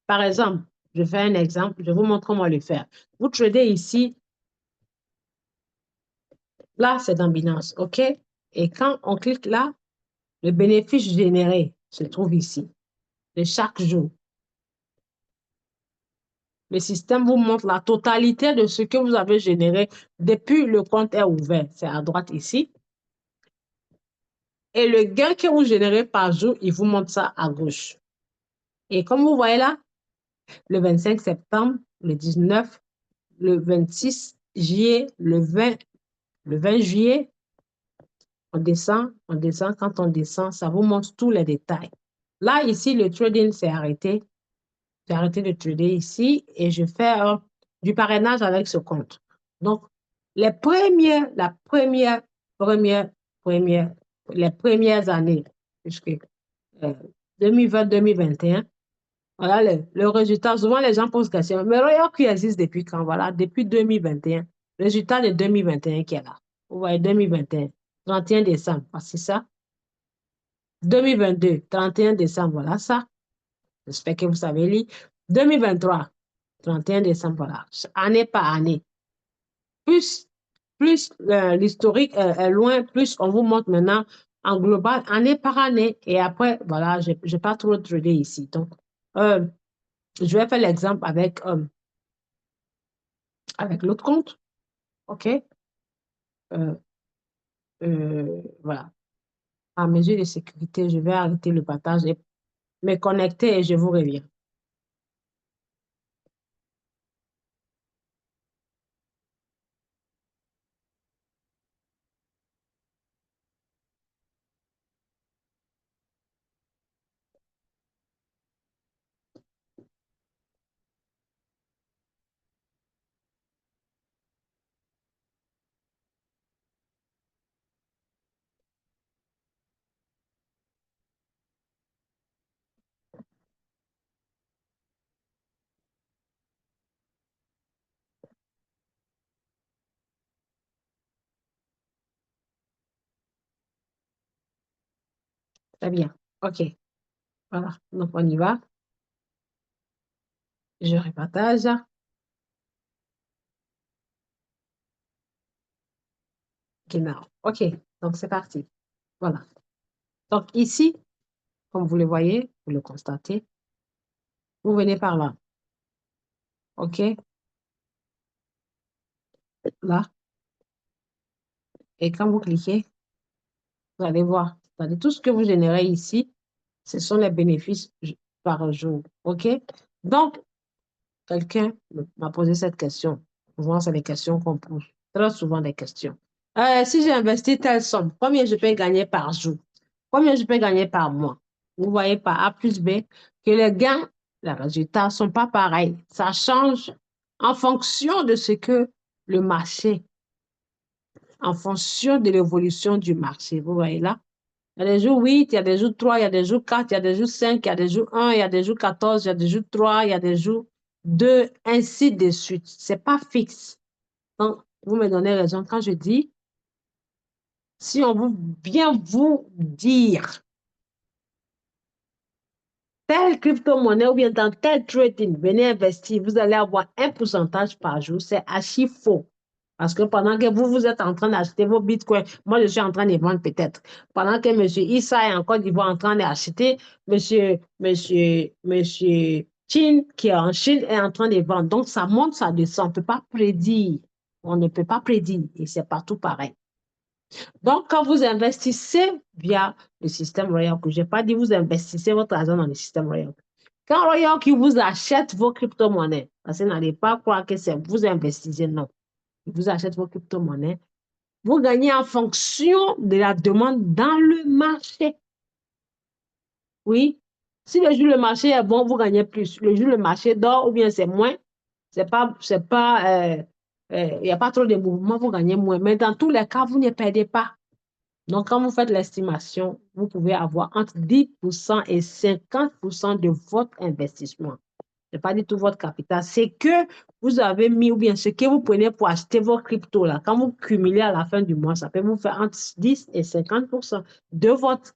Par exemple, je fais un exemple, je vous montre comment le faire. Vous tradez ici, là, c'est dans Binance, OK? Et quand on clique là, le bénéfice généré se trouve ici, de chaque jour. Le système vous montre la totalité de ce que vous avez généré depuis le compte est ouvert. C'est à droite ici. Et le gain que vous générez par jour, il vous montre ça à gauche. Et comme vous voyez là, le 25 septembre, le 19, le 26 juillet, le 20 juillet, on descend. Quand on descend, ça vous montre tous les détails. Là, ici, le trading s'est arrêté. J'ai arrêté de trader ici et je fais du parrainage avec ce compte. Donc, première, première, les premières années, jusqu'à 2020-2021, voilà le résultat. Souvent, les gens posent question, mais Royal qui existe depuis quand? Voilà, depuis 2021. Résultat de 2021 qui est là. Vous voyez, 2021, 31 décembre, c'est ça. 2022, 31 décembre, voilà ça. J'espère que vous savez lire. 2023, 31 décembre, voilà. Année par année. Plus, plus l'historique est loin, plus on vous montre maintenant en global, année par année. Et après, voilà, je n'ai pas trop tradé ici. Donc, euh, je vais faire l'exemple avec l'autre compte. OK? Euh, voilà. À mesure de sécurité, je vais arrêter le partage et me connecter et je vous reviens. Très bien. OK. Voilà. Donc, on y va. Je repartage. OK, now. OK. Donc, c'est parti. Voilà. Donc, ici, comme vous le voyez, vous le constatez, vous venez par là. OK? Là. Et quand vous cliquez, vous allez voir. Tout ce que vous générez ici, ce sont les bénéfices par jour. OK? Donc, quelqu'un m'a posé cette question. Souvent, c'est les questions qu'on pose. Très souvent, des questions. Si j'ai investi telle somme, combien je peux gagner par jour? Combien je peux gagner par mois? Vous voyez par A plus B que les gains, les résultats ne sont pas pareils. Ça change en fonction de ce que le marché, en fonction de l'évolution du marché. Vous voyez là? Il y a des jours 8, il y a des jours 3, il y a des jours 4, il y a des jours 5, il y a des jours 1, il y a des jours 14, il y a des jours 3, il y a des jours 2, ainsi de suite. Ce n'est pas fixe. Donc, vous me donnez raison quand je dis, si on veut bien vous dire telle crypto-monnaie ou bien dans tel trading, venez investir, vous allez avoir un pourcentage par jour, c'est archi faux. Parce que pendant que vous êtes en train d'acheter vos bitcoins, moi, je suis en train de vendre peut-être. Pendant que M. Issa est en Côte d'Ivoire en train d'acheter, monsieur Chin, qui est en Chine, est en train de vendre. Donc, ça monte, ça descend. On ne peut pas prédire. On ne peut pas prédire. Et c'est partout pareil. Donc, quand vous investissez via le système Royal, que je n'ai pas dit vous investissez votre argent dans le système Royal. Quand Royal qui vous achète vos crypto-monnaies, parce que n'allez pas croire que c'est vous investissez, non. Il vous achète vos crypto-monnaies, vous gagnez en fonction de la demande dans le marché. Oui. Si le jour le marché est bon, vous gagnez plus. Le jour le marché dort ou bien c'est moins, il n'y a pas trop de mouvements, vous gagnez moins. Mais dans tous les cas, vous ne perdez pas. Donc, quand vous faites l'estimation, vous pouvez avoir entre 10% et 50% de votre investissement. Je n'ai pas dit tout votre capital. C'est que vous avez mis ou bien ce que vous prenez pour acheter vos cryptos là. Quand vous cumulez à la fin du mois, ça peut vous faire entre 10 et 50% de votre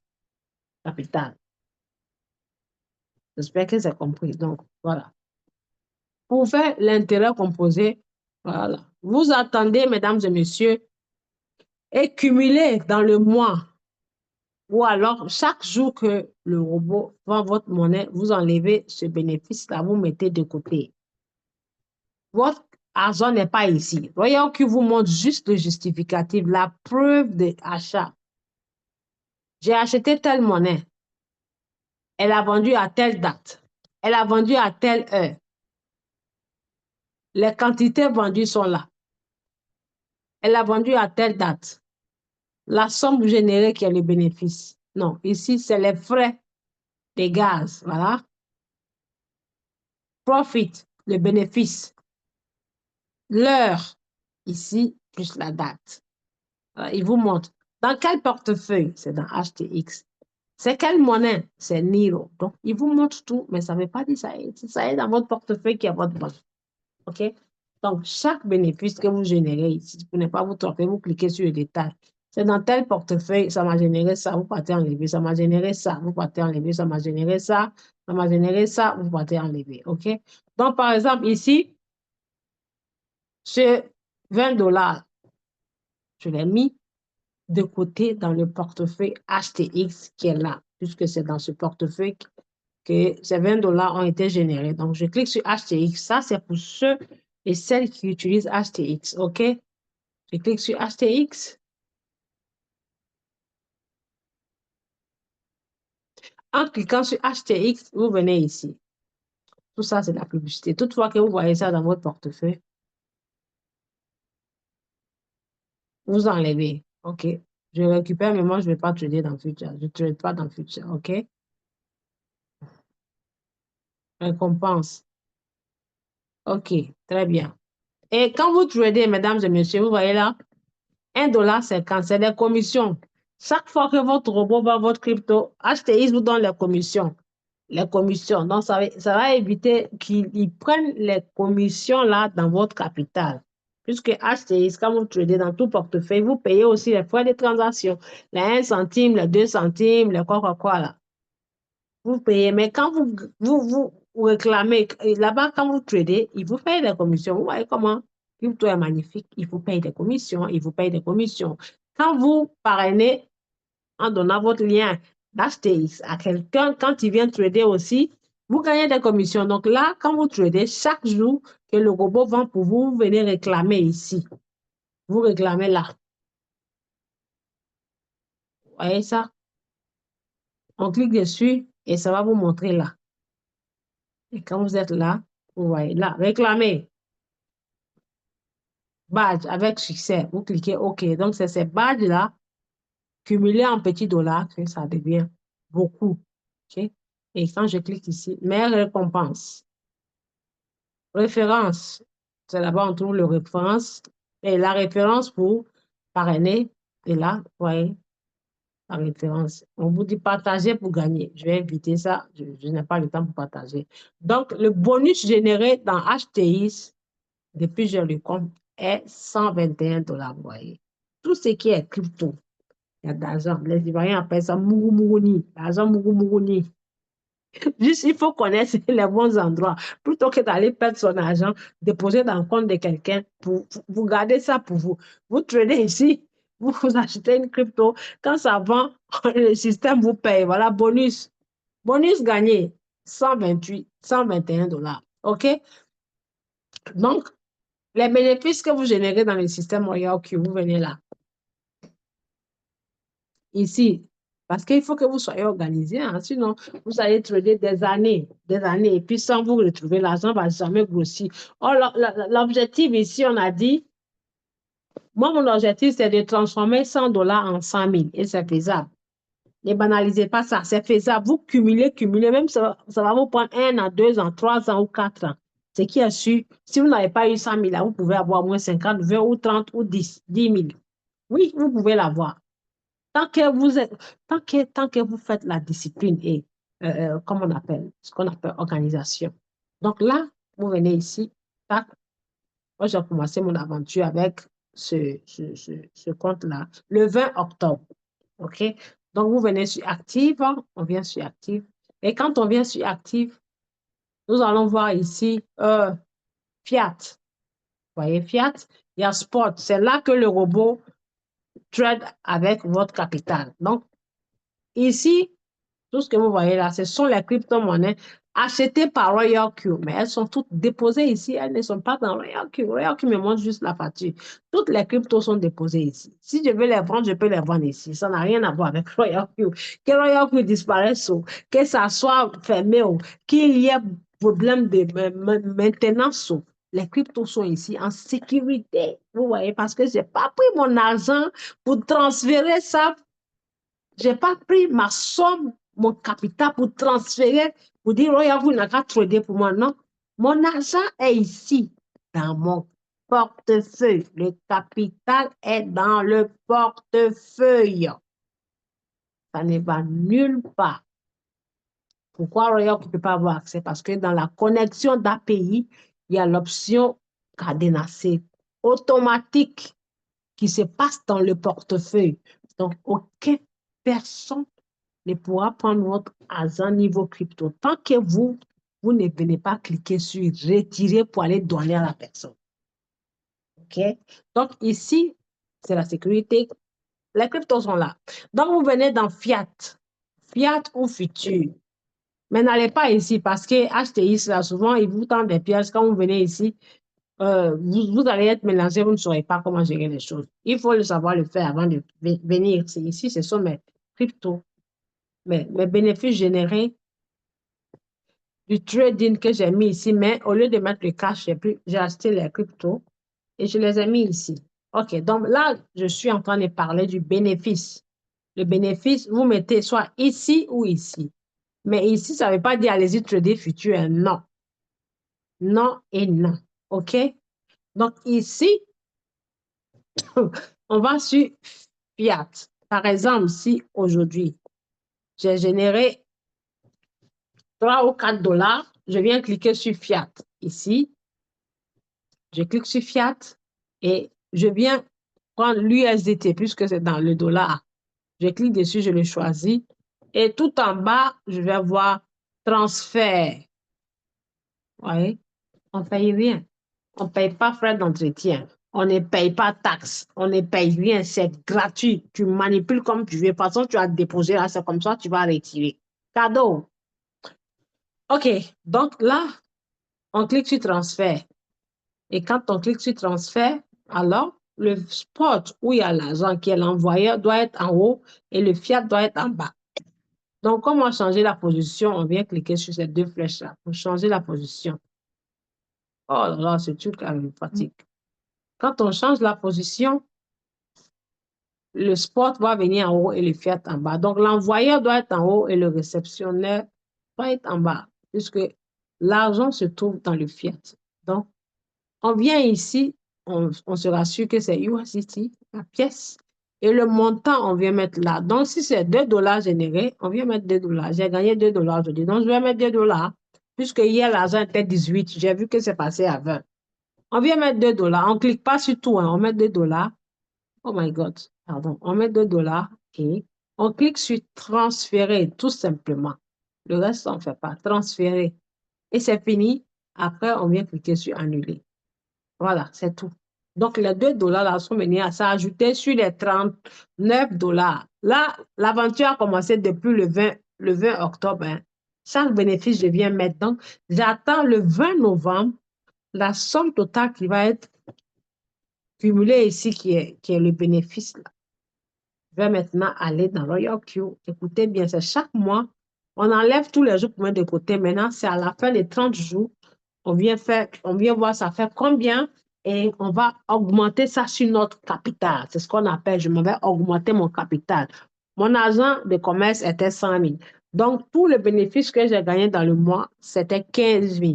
capital. J'espère que c'est compris. Donc, voilà. Pour faire l'intérêt composé, voilà. Vous attendez, mesdames et messieurs, et cumulez dans le mois. Ou alors, chaque jour que le robot vend votre monnaie, vous enlevez ce bénéfice-là, vous mettez de côté. Votre argent n'est pas ici. Voyez qui vous montre juste le justificatif, la preuve d'achat. J'ai acheté telle monnaie. Elle a vendu à telle date. Elle a vendu à telle heure. Les quantités vendues sont là. Elle a vendu à telle date. La somme générée qui est le bénéfice. Non, ici, c'est les frais des gaz. Voilà. Profit, le bénéfice. L'heure, ici, plus la date. Alors, il vous montre. Dans quel portefeuille? C'est dans HTX. C'est quelle monnaie? C'est Niro. Donc, il vous montre tout, mais ça ne veut pas dire ça. Ça est dans votre portefeuille qui est votre banque. OK? Donc, chaque bénéfice que vous générez ici, pour ne pas vous tromper, vous cliquez sur le détail. C'est dans tel portefeuille, ça m'a généré ça, vous partez enlever, ça m'a généré ça, vous partez enlever, ça m'a généré ça, ça m'a généré ça, vous partez enlever. OK? Donc, par exemple, ici, c'est 20 $, je l'ai mis de côté dans le portefeuille HTX qui est là, puisque c'est dans ce portefeuille que ces 20 $ ont été générés. Donc, je clique sur HTX. Ça, c'est pour ceux et celles qui utilisent HTX. OK? Je clique sur HTX. En cliquant sur HTX, vous venez ici. Tout ça, c'est de la publicité. Toutefois que vous voyez ça dans votre portefeuille, vous enlevez. OK? Je récupère, mais moi, je ne vais pas trader dans le futur. Je ne trade pas dans le futur. OK? Récompense. OK, très bien. Et quand vous tradez, mesdames et messieurs, vous voyez là, 1,50 $, c'est des commissions. Chaque fois que votre robot vend votre crypto, HTX vous donne les commissions. Les commissions. Donc, ça va éviter qu'ils prennent les commissions là dans votre capital. Puisque HTX, quand vous tradez dans tout portefeuille, vous payez aussi les frais de transaction. Les 1 centime, les 2 centimes, les quoi, là. Vous payez, mais quand vous réclamez, là-bas, quand vous tradez, ils vous payent des commissions. Vous voyez comment crypto est magnifique. Il vous paye des commissions, il vous paye des commissions. Quand vous parrainez en donnant votre lien d'HTX à quelqu'un, quand il vient trader aussi, vous gagnez des commissions. Donc là, quand vous tradez, chaque jour que le robot vend pour vous, vous venez réclamer ici. Vous réclamez là. Vous voyez ça? On clique dessus et ça va vous montrer là. Et quand vous êtes là, vous voyez là, réclamer. Badge avec succès. Vous cliquez OK. Donc, c'est ces badges-là, cumulés en petits dollars, que ça devient beaucoup. OK? Et quand je clique ici, mes récompenses. Référence. C'est là-bas, on trouve le référence. Et la référence pour parrainer. Et là, vous voyez, la référence. On vous dit partager pour gagner. Je vais éviter ça. Je n'ai pas le temps pour partager. Donc, le bonus généré dans HTI depuis je le compte est 121 $. Vous voyez. Tout ce qui est crypto, il y a d'argent. Les Ivoiriens appellent ça Mourouni. L'argent Mourouni. Juste, il faut connaître les bons endroits. Plutôt que d'aller perdre son argent, déposer dans le compte de quelqu'un, pour vous gardez ça pour vous. Vous tradez ici, vous achetez une crypto. Quand ça vend, le système vous paye. Voilà, bonus. Bonus gagné, 128, 121 $. OK? Donc, les bénéfices que vous générez dans le système Royal Q, vous venez là. Ici, parce qu'il faut que vous soyez organisé, hein, sinon vous allez trader des années, et puis sans vous retrouver, l'argent ne va jamais grossir. Or, l'objectif ici, on a dit, moi, mon objectif, c'est de transformer 100 $ en 100 000, et c'est faisable. Ne banalisez pas ça, c'est faisable. Vous cumulez, même ça va vous prendre 1 an, 2 ans, 3 ans ou 4 ans. Ce qui est sûr, si vous n'avez pas eu 100 000, là, vous pouvez avoir au moins 50, 20 ou 30 ou 10 000. Oui, vous pouvez l'avoir. Tant que vous faites la discipline et, comme on appelle, ce qu'on appelle organisation. Donc là, vous venez ici, tac, moi j'ai commencé mon aventure avec ce compte-là, le 20 octobre. OK? Donc vous venez sur Active, hein, on vient sur Active. Et quand on vient sur Active, nous allons voir ici Fiat. Vous voyez, Fiat, il y a Spot. C'est là que le robot trade avec votre capital. Donc, ici, tout ce que vous voyez là, ce sont les crypto-monnaies achetées par Royal Q, mais elles sont toutes déposées ici, elles ne sont pas dans Royal Q. Royal Q me montre juste la facture. Toutes les cryptos sont déposées ici. Si je veux les vendre, je peux les vendre ici. Ça n'a rien à voir avec Royal Q. Que Royal Q disparaisse ou que ça soit fermé ou qu'il y ait problème de maintenance ou les cryptos sont ici en sécurité. Vous voyez, parce que je n'ai pas pris mon argent pour transférer ça. Je n'ai pas pris ma somme, mon capital pour transférer, pour dire, Royal, vous n'avez qu'à trader pour moi. Non, mon argent est ici, dans mon portefeuille. Le capital est dans le portefeuille. Ça ne va nulle part. Pourquoi Royal ne peut pas avoir accès? Parce que dans la connexion d'API, il y a l'option cadenassée automatique qui se passe dans le portefeuille. Donc, aucune personne ne pourra prendre votre argent niveau crypto tant que vous ne venez pas cliquer sur retirer pour aller donner à la personne. OK? Donc, ici, c'est la sécurité. Les cryptos sont là. Donc, vous venez dans Fiat. Fiat ou futur. Mais n'allez pas ici parce que HTI, là, souvent, ils vous tendent des pièges. Quand vous venez ici, vous allez être mélangé, vous ne saurez pas comment gérer les choses. Il faut le savoir le faire avant de venir. Ici, ce sont mes cryptos, mes bénéfices générés du trading que j'ai mis ici, mais au lieu de mettre le cash, j'ai acheté les cryptos et je les ai mis ici. OK, donc là, je suis en train de parler du bénéfice. Le bénéfice, vous mettez soit ici ou ici. Mais ici, ça ne veut pas dire allez-y trader futur. Non. Non et non. OK? Donc ici, on va sur Fiat. Par exemple, si aujourd'hui, j'ai généré 3 ou 4 $, je viens cliquer sur Fiat. Ici, je clique sur Fiat et je viens prendre l'USDT puisque c'est dans le dollar. Je clique dessus, je le choisis et tout en bas, je vais voir transfert. Vous voyez, on ne paye rien. On ne paye pas frais d'entretien. On ne paye pas taxes. On ne paye rien. C'est gratuit. Tu manipules comme tu veux. De toute façon, tu as déposé là, c'est comme ça, tu vas retirer. Cadeau. OK. Donc là, on clique sur transfert. Et quand on clique sur transfert, alors le spot où il y a l'argent qui est l'envoyeur doit être en haut et le fiat doit être en bas. Donc, comment changer la position? On vient cliquer sur ces deux flèches-là pour changer la position. Oh là là, ce truc me fatigue. Quand on change la position, le spot va venir en haut et le fiat en bas. Donc, l'envoyeur doit être en haut et le réceptionnaire doit être en bas, puisque l'argent se trouve dans le fiat. Donc, on vient ici, on se rassure que c'est USDT, la pièce, et le montant, on vient mettre là. Donc, si c'est 2 dollars générés, on vient mettre 2 dollars. J'ai gagné 2 dollars aujourd'hui. Donc, je vais mettre 2 dollars, puisque hier, l'argent était 18. J'ai vu que c'est passé à 20. On vient mettre 2 dollars. On ne clique pas sur tout, hein. On met 2 dollars. Oh my God, pardon. On met 2 dollars et on clique sur transférer, tout simplement. Le reste, on ne fait pas. Transférer. Et c'est fini. Après, on vient cliquer sur annuler. Voilà, c'est tout. Donc, les 2 dollars là sont venus à s'ajouter sur les 39 dollars. Là, l'aventure a commencé depuis le 20 octobre. Hein. Chaque bénéfice, je viens mettre. Donc, j'attends le 20 novembre, la somme totale qui va être cumulée ici, qui est le bénéfice. Là. Je vais maintenant aller dans Royal Q. Écoutez bien, c'est chaque mois. On enlève tous les jours pour mettre de côté. Maintenant, c'est à la fin des 30 jours. On vient voir ça fait combien et on va augmenter ça sur notre capital. C'est ce qu'on appelle, je vais augmenter mon capital. Mon argent de commerce était 100 000. Donc, tout le bénéfice que j'ai gagné dans le mois, c'était 15 000.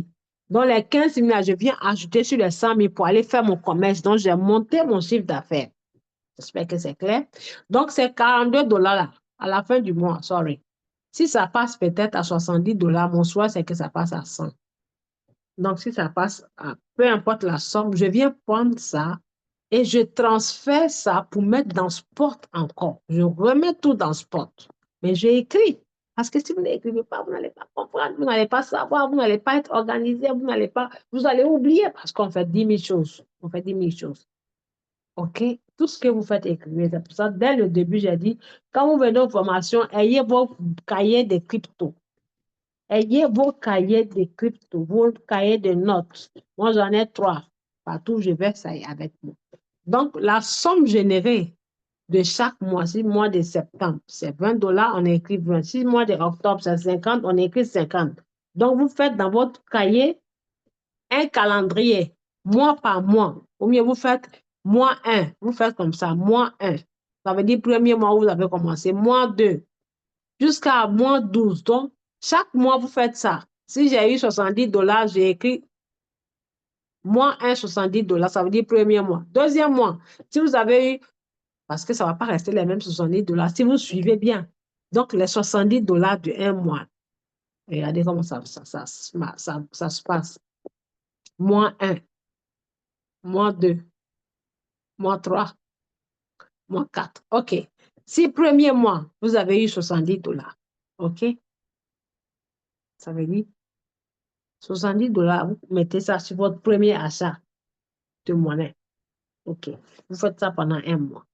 Donc, les 15 000, je viens ajouter sur les 100 000 pour aller faire mon commerce. Donc, j'ai monté mon chiffre d'affaires. J'espère que c'est clair. Donc, c'est 42 dollars là, à la fin du mois, sorry. Si ça passe peut-être à 70 dollars, mon choix, c'est que ça passe à 100. Donc, si ça passe à peu importe la somme, je viens prendre ça et je transfère ça pour mettre dans Spot encore. Je remets tout dans Spot. Mais j'ai écrit. Parce que si vous n'écrivez pas, vous n'allez pas comprendre, vous n'allez pas savoir, vous n'allez pas être organisé, vous allez oublier parce qu'on fait 10 000 choses. On fait 10 000 choses. OK? Tout ce que vous faites, écrivez. C'est pour ça, dès le début, j'ai dit, quand vous venez aux formations, ayez vos cahiers de crypto. Ayez vos cahiers de crypto, vos cahiers de notes. Moi, j'en ai 3. Partout où je vais, ça y est avec moi. Donc, la somme générée de chaque mois, si mois de septembre, c'est 20 dollars, on écrit 20. Si mois d'octobre, c'est 50, on écrit 50. Donc, vous faites dans votre cahier un calendrier, mois par mois. Ou mieux, vous faites mois 1. Vous faites comme ça, mois 1. Ça veut dire premier mois où vous avez commencé, mois 2, jusqu'à mois 12. Donc, chaque mois, vous faites ça. Si j'ai eu 70 dollars, j'ai écrit mois 1, 70 dollars. Ça veut dire premier mois. Deuxième mois, si vous avez eu, parce que ça ne va pas rester les mêmes 70 dollars, si vous suivez bien. Donc, les 70 dollars de un mois. Regardez comment ça se passe. Mois 1, mois 2, mois 3, mois 4. OK. Si premier mois, vous avez eu 70 dollars. OK. Ça veut dire 70 dollars, vous mettez ça sur votre premier achat de monnaie. OK. Vous faites ça pendant un mois.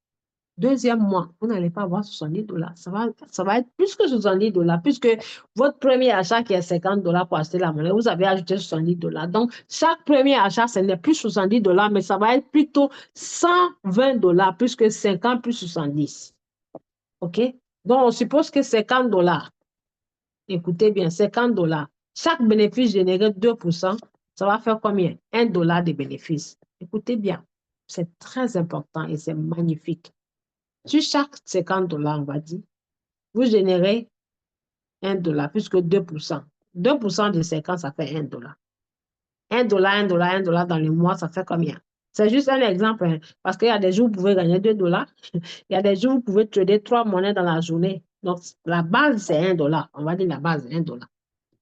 Deuxième mois, vous n'allez pas avoir 70 dollars. Ça va être plus que 70 dollars, puisque votre premier achat qui est 50 dollars pour acheter la monnaie, vous avez ajouté 70 dollars. Donc, chaque premier achat, ce n'est plus 70 dollars, mais ça va être plutôt 120 dollars, puisque 50 plus 70. OK? Donc, on suppose que 50 dollars. Écoutez bien, 50 dollars. Chaque bénéfice généré 2%, ça va faire combien? 1 dollar de bénéfice. Écoutez bien, c'est très important et c'est magnifique. Sur chaque 50 dollars, on va dire, vous générez 1 dollar, puisque 2%. 2% de 50, ça fait 1 dollar. 1 dollar, 1 dollar, 1 dollar dans le mois, ça fait combien? C'est juste un exemple, hein, parce qu'il y a des jours où vous pouvez gagner 2 dollars. Il y a des jours où vous pouvez trader 3 monnaies dans la journée. Donc, la base, c'est 1 dollar. On va dire la base, 1 dollar.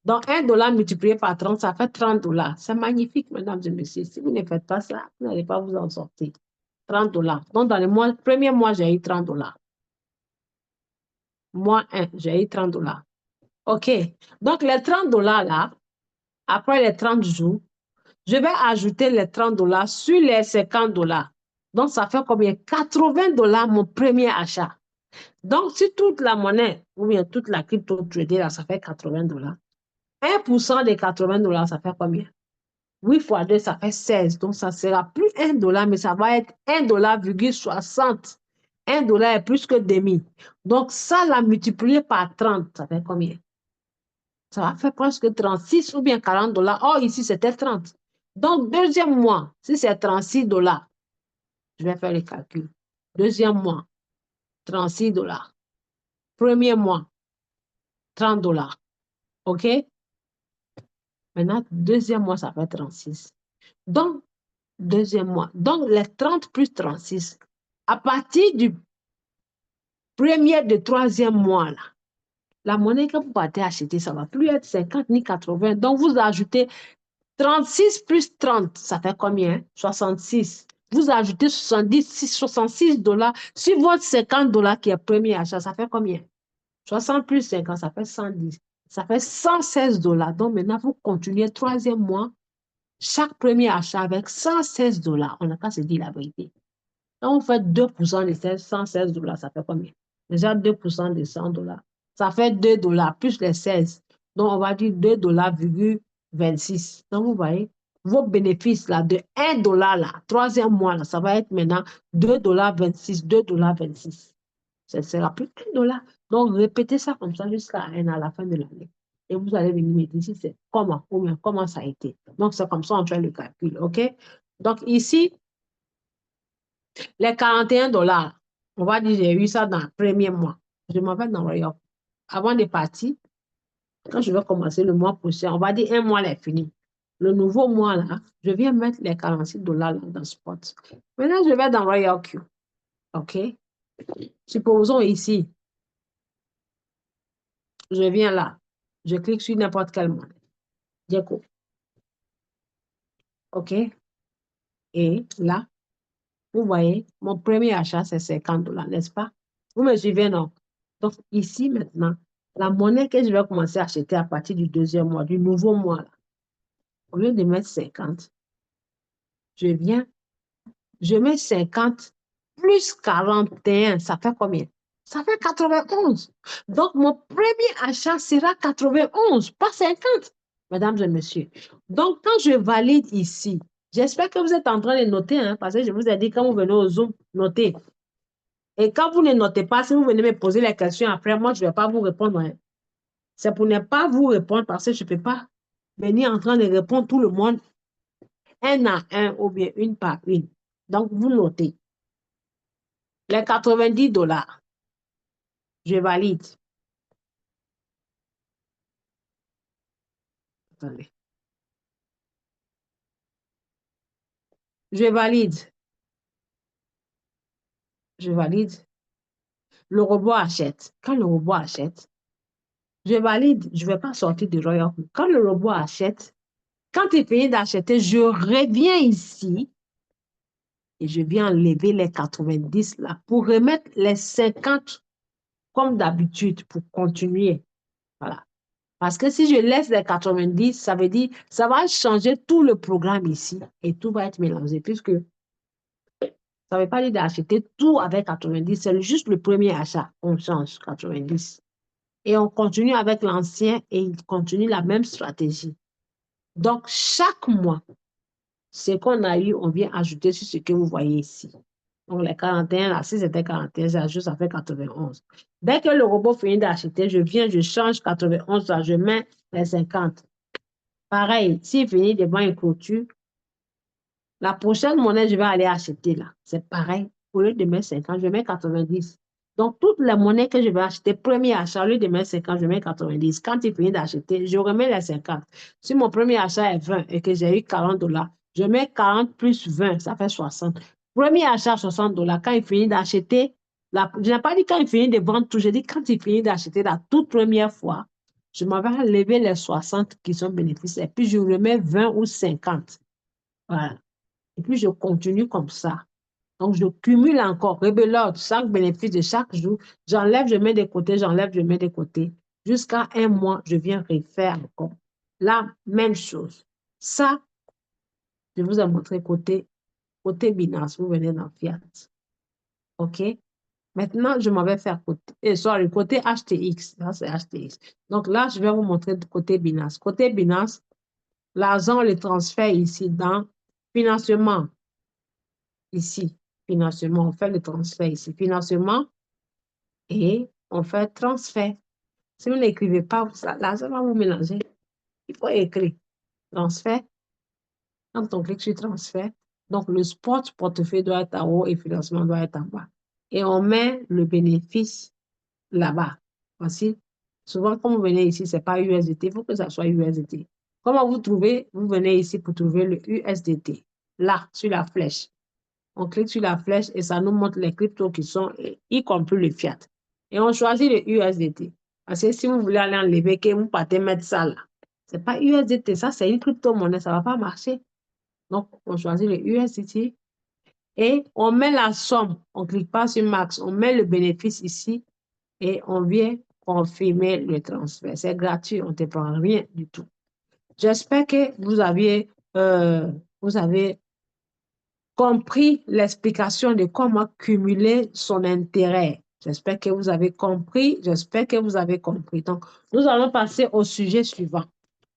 Donc, 1 dollar multiplié par 30, ça fait 30 dollars. C'est magnifique, mesdames et messieurs. Si vous ne faites pas ça, vous n'allez pas vous en sortir. $30. Donc, dans le premier mois, j'ai eu $30. Mois 1, j'ai eu $30. OK. Donc, les $30 là, après les 30 jours, je vais ajouter les $30 sur les $50. Donc, ça fait combien? $80 mon premier achat. Donc, si toute la monnaie ou bien toute la crypto trading là, ça fait $80. 1% des $80, ça fait combien? 8 fois 2, ça fait 16. Donc, ça sera plus $1, mais ça va être $1,60. $1 est plus que demi. Donc, ça, la multiplier par 30, ça fait combien? Ça va faire presque 36 ou bien $40. Or, ici, c'était 30. Donc, deuxième mois, si c'est $36, je vais faire le calcul. Deuxième mois, $36. Premier mois, $30. OK? Maintenant, deuxième mois, ça fait 36. Donc, deuxième mois. Donc, les 30 plus 36. À partir du premier de troisième mois, là, la monnaie que vous partez acheter, ça ne va plus être 50 ni 80. Donc, vous ajoutez 36 plus 30, ça fait combien? 66. Vous ajoutez 66 $ sur votre $50 qui est premier achat, ça fait combien? 60 plus 50, ça fait 110. Ça fait $116. Donc maintenant, vous continuez troisième mois, chaque premier achat avec $116. On n'a qu'à se dire la vérité. Quand vous faites 2% de ces $116, ça fait combien? Déjà 2% de $100. Ça fait $2 plus les 16. Donc, on va dire $2,26. Donc, vous voyez, vos bénéfices là, de $1 là, troisième mois là, ça va être maintenant $2,26, $2,26. Ça sera plus $1. Donc, répétez ça comme ça jusqu'à à la fin de l'année. Et vous allez venir me dire si c'est comment, ou bien comment ça a été. Donc, c'est comme ça on fait le calcul, OK? Donc, ici, les $41, on va dire, j'ai eu ça dans le premier mois. Je m'en vais dans Royal. Avant de partir, quand je vais commencer le mois prochain, on va dire un mois est fini. Le nouveau mois, là, je viens mettre les $46 là, dans Spot. Maintenant, je vais dans Royal Q. OK? Supposons ici, je viens là. Je clique sur n'importe quel monnaie. Deco. OK? Et là, vous voyez, mon premier achat, c'est $50, n'est-ce pas? Vous me suivez, non? Donc, ici, maintenant, la monnaie que je vais commencer à acheter à partir du deuxième mois, du nouveau mois, là, au lieu de mettre 50, je viens, je mets 50 plus 41, ça fait combien? Ça fait 91. Donc, mon premier achat sera 91, pas 50, mesdames et messieurs. Donc, quand je valide ici, j'espère que vous êtes en train de noter, hein, parce que je vous ai dit, quand vous venez au Zoom, notez. Et quand vous ne notez pas, si vous venez me poser les questions après, moi, je ne vais pas vous répondre, hein. C'est pour ne pas vous répondre parce que je ne peux pas venir en train de répondre tout le monde un à un ou bien une par une. Donc, vous notez. Les $90, je valide. Attendez. Je valide. Je valide. Le robot achète. Quand le robot achète, je valide. Je ne vais pas sortir du Royal. Quand le robot achète, quand il finit d'acheter, je reviens ici et je viens enlever les 90 là pour remettre les 50 comme d'habitude pour continuer. Voilà. Parce que si je laisse les 90, ça veut dire ça va changer tout le programme ici et tout va être mélangé puisque ça ne veut pas dire d'acheter tout avec 90, c'est juste le premier achat. On change 90. Et on continue avec l'ancien et il continue la même stratégie. Donc, chaque mois, ce qu'on a eu, on vient ajouter sur ce que vous voyez ici. Donc, les 41, là, si c'était 41, j'ajoute, ça fait 91. Dès que le robot finit d'acheter, je viens, je change 91, là, je mets les 50. Pareil, s'il finit devant une clôture, la prochaine monnaie, je vais aller acheter là. C'est pareil. Au lieu de mettre 50, je mets 90. Donc, toutes les monnaies que je vais acheter, premier achat, au lieu de mettre 50, je mets 90. Quand il finit d'acheter, je remets les 50. Si mon premier achat est 20 et que j'ai eu $40, je mets 40 plus 20, ça fait 60. Premier achat, $60. Quand il finit d'acheter, je n'ai pas dit quand il finit de vendre tout, j'ai dit quand il finit d'acheter la toute première fois, je m'en vais enlever les 60 qui sont bénéfices et puis je remets 20 ou 50. Voilà. Et puis, je continue comme ça. Donc, je cumule encore, rebelote, chaque bénéfice de chaque jour. J'enlève, je mets de côté, j'enlève, je mets de côté. Jusqu'à un mois, je viens refaire encore. La même chose. Ça, je vous ai montré côté Binance. Vous venez dans Fiat. OK? Maintenant, je m'en vais faire côté HTX. Là, c'est HTX. Donc là, je vais vous montrer côté Binance. Côté Binance, l'argent, on le transfère ici dans financement. Ici, financement, on fait le transfert ici. Financement et on fait transfert. Si vous n'écrivez pas, là, ça va vous mélanger. Il faut écrire transfert. Quand on clique sur transfert, donc le spot portefeuille doit être en haut et financement doit être en bas. Et on met le bénéfice là-bas. Voici. Souvent, quand vous venez ici, ce n'est pas USDT, il faut que ça soit USDT. Comment vous trouvez? Vous venez ici pour trouver le USDT. Là, sur la flèche. On clique sur la flèche et ça nous montre les cryptos qui sont, y compris le fiat. Et on choisit le USDT. Parce que si vous voulez aller enlever, que vous partez mettre ça là. Ce n'est pas USDT, ça c'est une crypto-monnaie, ça ne va pas marcher. Donc, on choisit le USDT et on met la somme. On ne clique pas sur max, on met le bénéfice ici et on vient confirmer le transfert. C'est gratuit, on ne te prend rien du tout. J'espère que vous avez compris l'explication de comment cumuler son intérêt. J'espère que vous avez compris. J'espère que vous avez compris. Donc, nous allons passer au sujet suivant.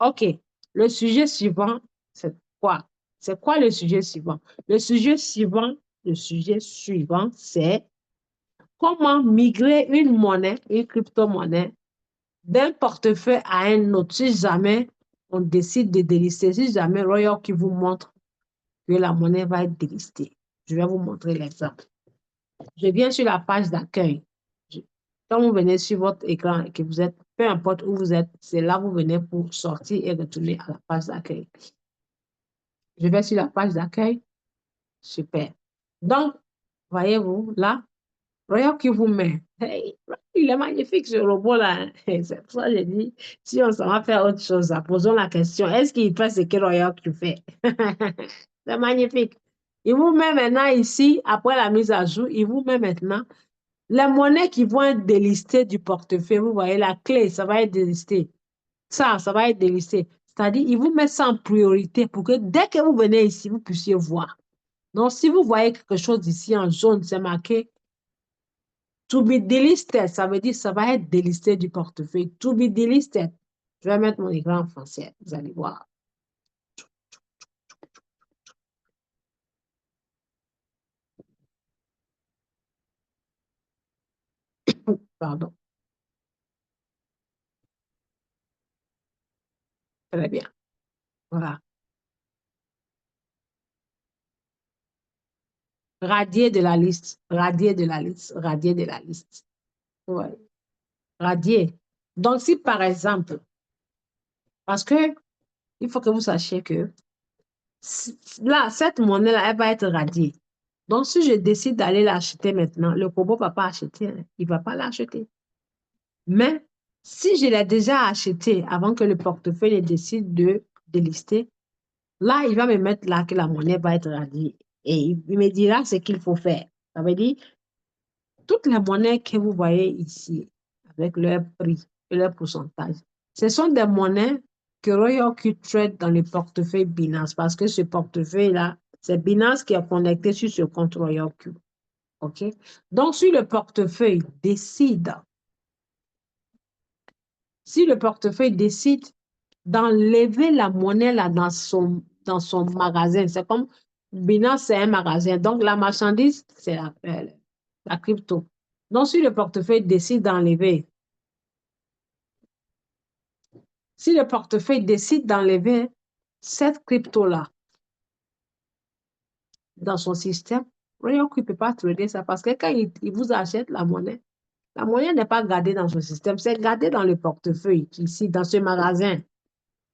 OK. Le sujet suivant, c'est quoi? C'est quoi le sujet suivant? Le sujet suivant, c'est comment migrer une monnaie, une crypto-monnaie, d'un portefeuille à un autre. Si jamais on décide de délister, si jamais Royal qui vous montre que la monnaie va être délistée. Je vais vous montrer l'exemple. Je viens sur la page d'accueil. Quand vous venez sur votre écran et que vous êtes, peu importe où vous êtes, c'est là que vous venez pour sortir et retourner à la page d'accueil. Je vais sur la page d'accueil. Super. Donc, voyez-vous, là, Royal qui vous met. Hey, il est magnifique ce robot-là. C'est pour ça que j'ai dit, si on s'en va faire autre chose, posons la question, est-ce qu'il fait ce que Royal qui fait? C'est magnifique. Il vous met maintenant ici, après la mise à jour, il vous met maintenant les monnaies qui vont être délistées du portefeuille. Vous voyez, la clé, ça va être délisté. Ça va être délisté. C'est-à-dire, il vous met ça en priorité pour que dès que vous venez ici, vous puissiez voir. Donc, si vous voyez quelque chose ici en jaune, c'est marqué to be delisted. Ça veut dire que ça va être délisté du portefeuille. To be delisted. Je vais mettre mon écran en français. Vous allez voir. Pardon. Très bien. Voilà. Radier de la liste. Radier de la liste. Radier de la liste. Ouais. Radier. Donc, si par exemple, parce que il faut que vous sachiez que là, cette monnaie-là, elle va être radiée. Donc, si je décide d'aller l'acheter maintenant, le robot ne va pas acheter. Hein. Il ne va pas l'acheter. Mais si je l'ai déjà acheté avant que le portefeuille ne décide de délister, là, il va me mettre là que la monnaie va être radiée. Et il me dira ce qu'il faut faire. Ça veut dire, toutes les monnaies que vous voyez ici, avec leur prix et leur pourcentage, ce sont des monnaies que Royal Q trade dans le portefeuille Binance parce que ce portefeuille-là, c'est Binance qui est connecté sur ce compte Royal Q. OK? Donc, si le portefeuille décide d'enlever la monnaie là dans son magasin. C'est comme Binance, c'est un magasin. Donc, la marchandise, c'est la crypto. Donc, si le portefeuille décide d'enlever, cette crypto-là dans son système, Royal ne peut pas trader ça parce que quand il vous achète la monnaie n'est pas gardée dans son système, c'est gardé dans le portefeuille, ici, dans ce magasin.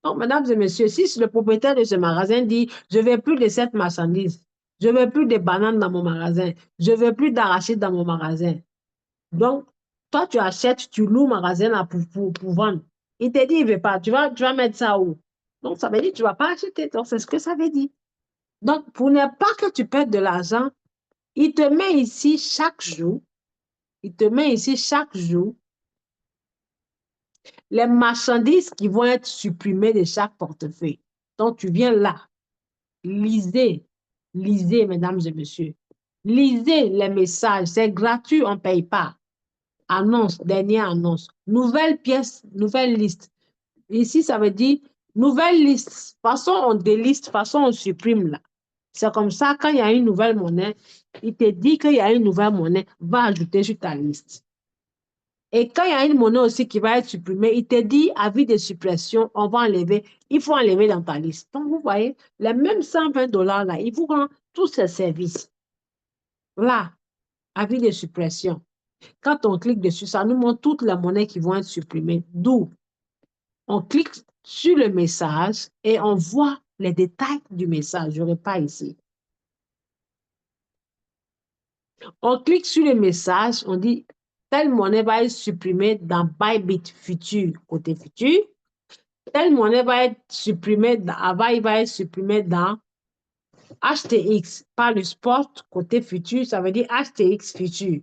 Donc, mesdames et messieurs, si le propriétaire de ce magasin dit, je ne veux plus de cette marchandise, je ne veux plus de bananes dans mon magasin, je ne veux plus d'arachides dans mon magasin. Donc, toi, tu achètes, tu loues le magasin là pour vendre. Il te dit, il ne veut pas, tu vas mettre ça où? Donc, ça veut dire que tu ne vas pas acheter. Donc, c'est ce que ça veut dire. Donc, pour ne pas que tu perdes de l'argent, Il te met ici chaque jour, il te met ici chaque jour les marchandises qui vont être supprimées de chaque portefeuille. Donc, tu viens là, lisez, lisez, mesdames et messieurs. Lisez les messages, c'est gratuit, on ne paye pas. Annonce, dernière annonce. Nouvelle pièce, nouvelle liste. Ici, ça veut dire nouvelle liste. Façon, on déliste, façon, on supprime là. C'est comme ça, quand il y a une nouvelle monnaie, il te dit qu'il y a une nouvelle monnaie, va ajouter sur ta liste. Et quand il y a une monnaie aussi qui va être supprimée, il te dit, avis de suppression, on va enlever, il faut enlever dans ta liste. Donc, vous voyez, les mêmes 120 dollars là, il vous rend tous ces services. Là, avis de suppression. Quand on clique dessus, ça nous montre toutes les monnaies qui vont être supprimées. D'où on clique sur le message et on voit les détails du message. Je n'aurai pas ici. On clique sur le message, on dit telle monnaie va être supprimée dans Bybit futur, côté futur. Telle monnaie va être supprimée dans Avail, va être supprimée dans HTX, pas le sport, côté futur, ça veut dire HTX futur.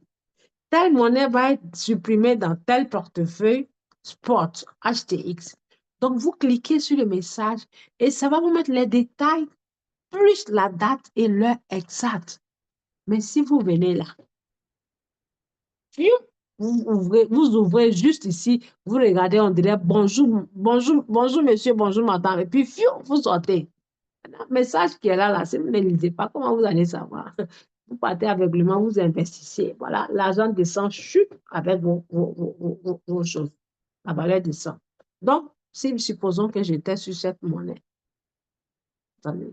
Telle monnaie va être supprimée dans tel portefeuille, sport, HTX. Donc, vous cliquez sur le message et ça va vous mettre les détails, plus la date et l'heure exacte. Mais si vous venez là, vous ouvrez juste ici, vous regardez, on dirait bonjour, bonjour, bonjour monsieur, bonjour madame, et puis vous sortez. Le message qui est là, si vous ne lisez pas, comment vous allez savoir? Vous partez aveuglément, vous investissez. Voilà, l'argent descend, chute avec vos choses. La valeur descend. Donc, si supposons que j'étais sur cette monnaie, attendez,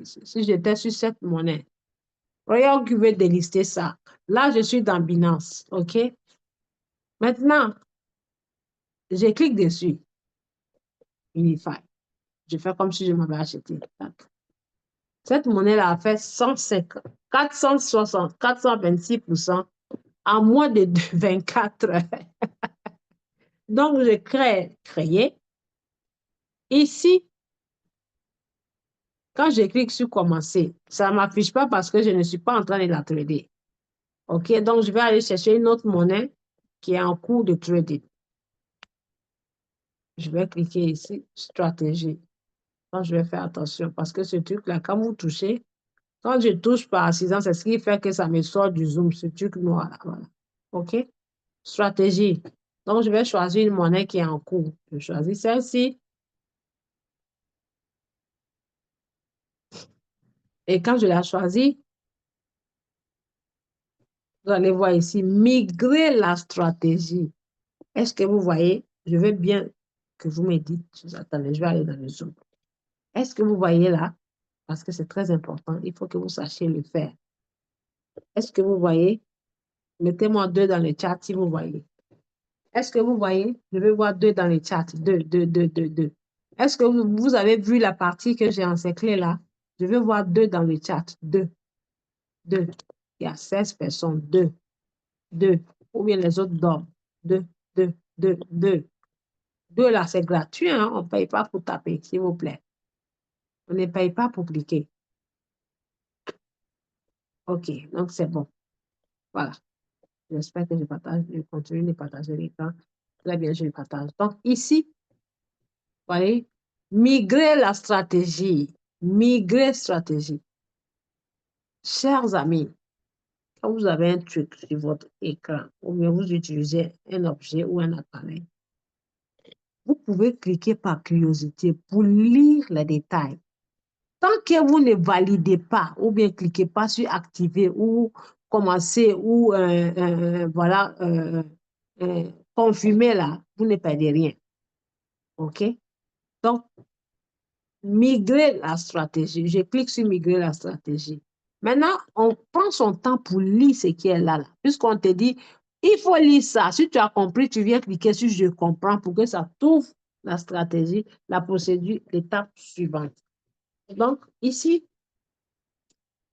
si j'étais sur cette monnaie, regarde qui veut délister ça. Là, je suis dans Binance, OK? Maintenant, je clique dessus, Unify. Je fais comme si je m'avais acheté. Cette monnaie-là a fait 150, 460, 426% en moins de 24 heures. Donc, je crée créer. Ici, quand je clique sur commencer, ça ne m'affiche pas parce que je ne suis pas en train de la trader. OK, donc je vais aller chercher une autre monnaie qui est en cours de trading. Je vais cliquer ici, stratégie. Donc, je vais faire attention parce que ce truc-là, quand vous touchez, quand je touche par accident, c'est ce qui fait que ça me sort du zoom, ce truc noir là. Voilà. OK? Stratégie. Donc, je vais choisir une monnaie qui est en cours. Je choisis celle-ci. Et quand je la choisis, vous allez voir ici, migrer la stratégie. Est-ce que vous voyez? Je veux bien que vous me dites. Attendez, je vais aller dans le zoom. Est-ce que vous voyez là? Parce que c'est très important. Il faut que vous sachiez le faire. Est-ce que vous voyez? Mettez-moi 2 dans le chat si vous voyez. Est-ce que vous voyez? Je veux voir 2 dans le chat. 2, 2, 2, 2, 2. Est-ce que vous avez vu la partie que j'ai encerclée là? Je veux voir 2 dans le chat. 2, 2. Il y a 16 personnes. 2, 2. Ou bien les autres dorment. 2, 2, 2, 2. 2 là, c'est gratuit. Hein? On ne paye pas pour taper, s'il vous plaît. On ne paye pas pour cliquer. OK, donc c'est bon. Voilà. J'espère que je continue de partager l'écran. Très bien, je le partage. Donc ici, vous voyez, migrer la stratégie. Migrer stratégie. Chers amis, quand vous avez un truc sur votre écran, ou bien vous utilisez un objet ou un appareil, vous pouvez cliquer par curiosité pour lire les détails. Tant que vous ne validez pas, ou bien cliquez pas sur activer ou commencer ou voilà, confirmer là, vous ne perdez rien. OK? Donc, migrer la stratégie. Je clique sur migrer la stratégie. Maintenant, on prend son temps pour lire ce qui est là. Puisqu'on te dit, il faut lire ça. Si tu as compris, tu viens cliquer sur je comprends pour que ça t'ouvre la stratégie, la procédure, l'étape suivante. Donc, ici,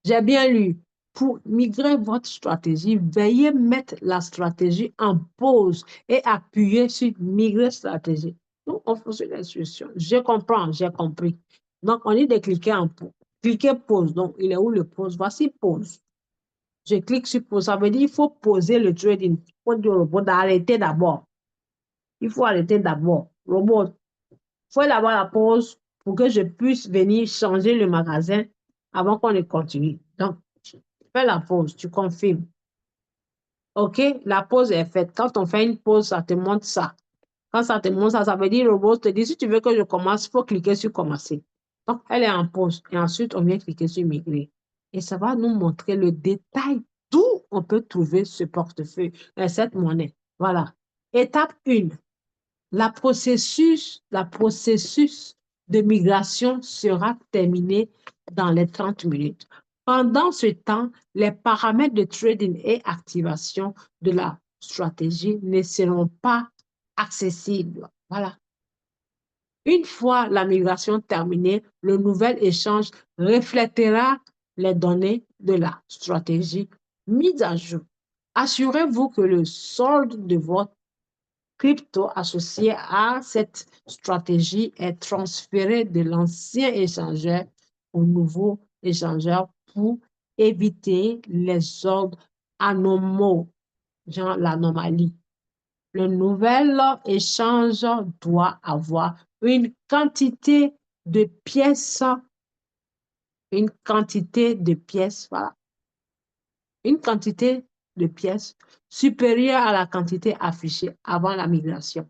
j'ai bien lu. Pour migrer votre stratégie, veuillez mettre la stratégie en pause et appuyer sur migrer stratégie. Nous, on fait sur l'instruction. Je comprends, j'ai compris. Donc, on dit de cliquer en pause. Cliquez pause. Donc, il est où le pause? Voici pause. Je clique sur pause. Ça veut dire qu'il faut poser le trading. Il faut dire au robot d'arrêter d'abord. Il faut arrêter d'abord. Robot, il faut avoir la pause pour que je puisse venir changer le magasin avant qu'on ne continue. Donc, fais la pause, tu confirmes. OK, la pause est faite. Quand on fait une pause, ça te montre ça. Quand ça te montre ça, ça veut dire le robot te dit, si tu veux que je commence, il faut cliquer sur commencer. Donc, elle est en pause. Et ensuite, on vient cliquer sur migrer. Et ça va nous montrer le détail d'où on peut trouver ce portefeuille, cette monnaie. Voilà. Étape 1. La processus de migration sera terminé dans les 30 minutes. Pendant ce temps, les paramètres de trading et activation de la stratégie ne seront pas accessibles. Voilà. Une fois la migration terminée, le nouvel échange reflètera les données de la stratégie mise à jour. Assurez-vous que le solde de votre crypto associé à cette stratégie est transféré de l'ancien échangeur au nouveau échangeur pour éviter les ordres anomaux, genre l'anomalie. Le nouvel échange doit avoir une quantité de pièces, voilà, une quantité de pièces supérieure à la quantité affichée avant la migration.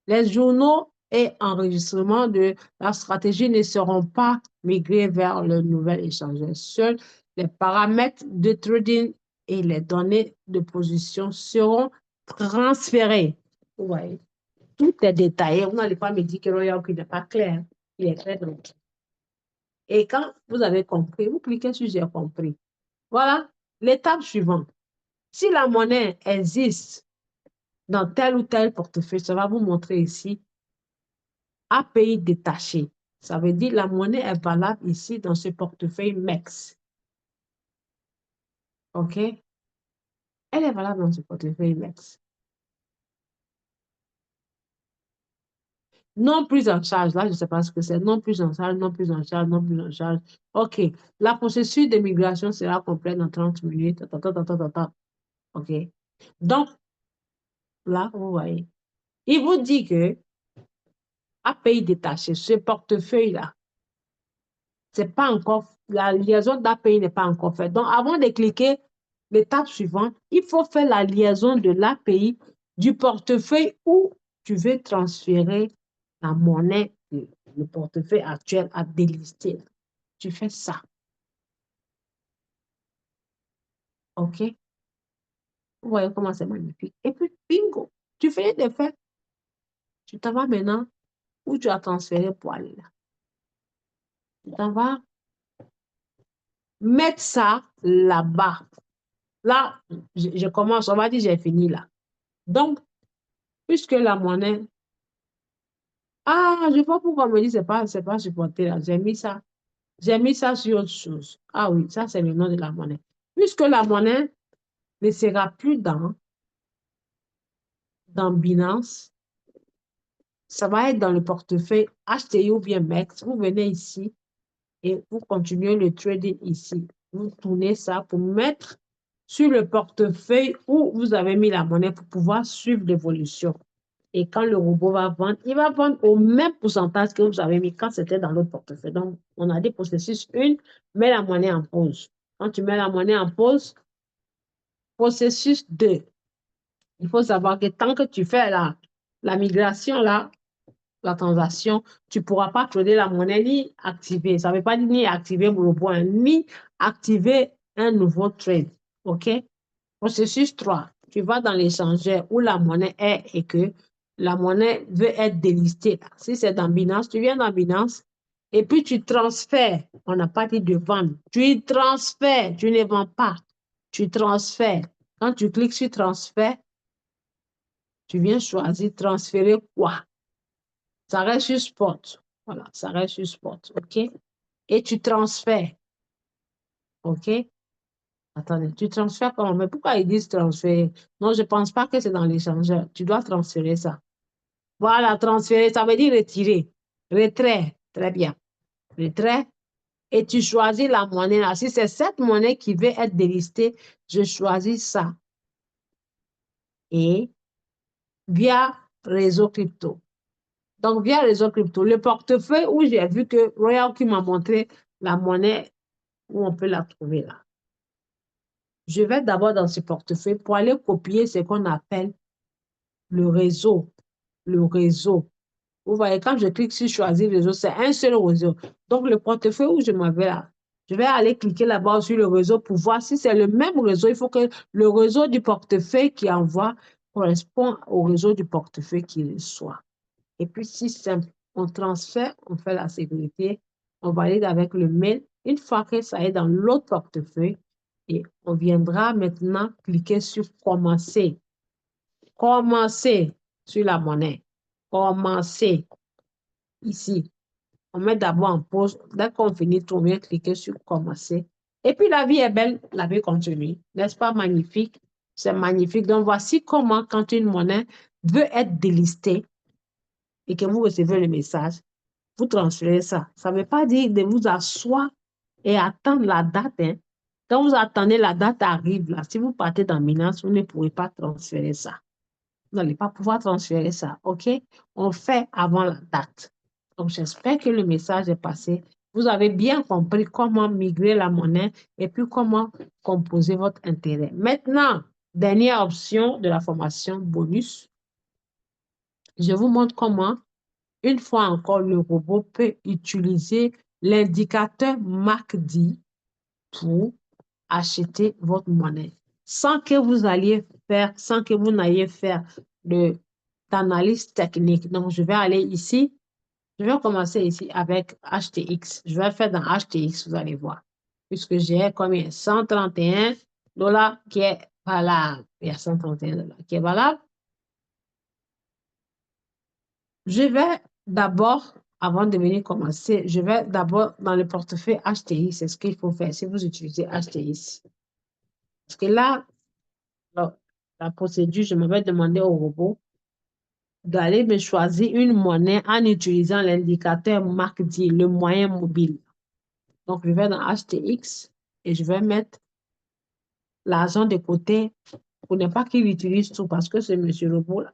Les journaux et enregistrements de la stratégie ne seront pas migrés vers le nouvel échangeur. Seuls les paramètres de trading et les données de position seront transférés. Vous voyez, tout est détaillé. Vous n'allez pas me dire que Royal n'est pas clair. Il est très clair. Et quand vous avez compris, vous cliquez sur J'ai compris. Voilà l'étape suivante. Si la monnaie existe dans tel ou tel portefeuille, ça va vous montrer ici API détaché. Ça veut dire la monnaie est valable ici dans ce portefeuille MEX. OK? Elle est valable dans ce portefeuille MEX. Non prise en charge, là, je ne sais pas ce que c'est. Non prise en charge, non prise en charge, non prise en charge. OK. La processus de migration sera complète dans 30 minutes. OK. Donc, là, vous voyez. Il vous dit que API détaché, ce portefeuille-là, c'est pas encore, la liaison d'API n'est pas encore faite. Donc, avant de cliquer l'étape suivante, il faut faire la liaison de l'API du portefeuille où tu veux transférer la monnaie, le portefeuille actuel à délister. Tu fais ça. OK? Vous voyez comment c'est magnifique. Et puis, bingo, tu fais des faits. Tu t'en vas maintenant où tu as transféré pour aller là. Tu t'en vas mettre ça là-bas. Là, je commence, on va dire j'ai fini là. Donc, puisque la monnaie, je vois pourquoi on me dit c'est pas supporté là. J'ai mis ça sur autre chose. Ah oui, ça c'est le nom de la monnaie. Puisque la monnaie ne sera plus dans Binance, ça va être dans le portefeuille HTI ou bien MEX. Vous venez ici et vous continuez le trading ici. Vous tournez ça pour mettre sur le portefeuille où vous avez mis la monnaie pour pouvoir suivre l'évolution. Et quand le robot va vendre, il va vendre au même pourcentage que vous avez mis quand c'était dans l'autre portefeuille. Donc, on a dit processus 1, mets la monnaie en pause. Quand tu mets la monnaie en pause, processus 2. Il faut savoir que tant que tu fais la migration, là, la transaction, tu ne pourras pas trader la monnaie ni activer. Ça ne veut pas dire ni activer le robot, ni activer un nouveau trade. OK? Processus 3, tu vas dans l'échangeur où la monnaie est et que la monnaie veut être délistée. Si c'est dans Binance, tu viens dans Binance et puis tu transfères. On n'a pas dit de vendre. Tu transfères, tu ne vends pas. Tu transfères. Quand tu cliques sur transfert, tu viens choisir transférer quoi? Ça reste sur spot. Voilà, ça reste sur spot. OK? Et tu transfères. OK? Attendez, tu transfères comment? Mais pourquoi ils disent transférer? Non, je ne pense pas que c'est dans l'échangeur. Tu dois transférer ça. Voilà, transférer, ça veut dire retirer. Retrait, très bien. Retrait. et tu choisis la monnaie là. Si c'est cette monnaie qui veut être délistée, je choisis ça. Et via réseau crypto. Donc, via réseau crypto, le portefeuille où j'ai vu que Royal qui m'a montré la monnaie où on peut la trouver là. Je vais d'abord dans ce portefeuille pour aller copier ce qu'on appelle le réseau. Le réseau. Vous voyez, quand je clique sur choisir réseau, c'est un seul réseau. Donc, le portefeuille où je m'en vais là, je vais aller cliquer là-bas sur le réseau pour voir si c'est le même réseau. Il faut que le réseau du portefeuille qui envoie correspond au réseau du portefeuille qui reçoit. Et puis, si simple, on transfère, on fait la sécurité, on valide avec le mail. Une fois que ça est dans l'autre portefeuille, et on viendra maintenant cliquer sur commencer. Commencer sur la monnaie. Commencer ici. On met d'abord en pause. Dès qu'on finit, on vient cliquer sur commencer. Et puis la vie est belle, la vie continue. N'est-ce pas magnifique? C'est magnifique. Donc voici comment, quand une monnaie veut être délistée et que vous recevez le message, vous transférez ça. Ça ne veut pas dire de vous asseoir et attendre la date. Hein. Quand vous attendez, la date arrive là. Si vous partez dans Binance, vous ne pourrez pas transférer ça. Vous n'allez pas pouvoir transférer ça. OK? On fait avant la date. Donc, j'espère que le message est passé. Vous avez bien compris comment migrer la monnaie et puis comment composer votre intérêt. Maintenant, dernière option de la formation bonus. Je vous montre comment, une fois encore, le robot peut utiliser l'indicateur MACD pour acheter votre monnaie sans que vous alliez faire, sans que vous n'ayez faire d'analyse technique. Donc, je vais aller ici. Je vais commencer ici avec HTX. Je vais faire dans HTX, vous allez voir. Puisque j'ai combien? 131 dollars qui est valable. Il y a 131 dollars qui est valable. Je vais d'abord, avant de venir commencer, je vais d'abord dans le portefeuille HTX. C'est ce qu'il faut faire si vous utilisez HTX. Parce que là, la procédure, je me vais demander au robot d'aller me choisir une monnaie en utilisant l'indicateur MACD, le moyen mobile. Donc, je vais dans HTX et je vais mettre l'argent de côté pour ne pas qu'il utilise tout parce que c'est monsieur robot là.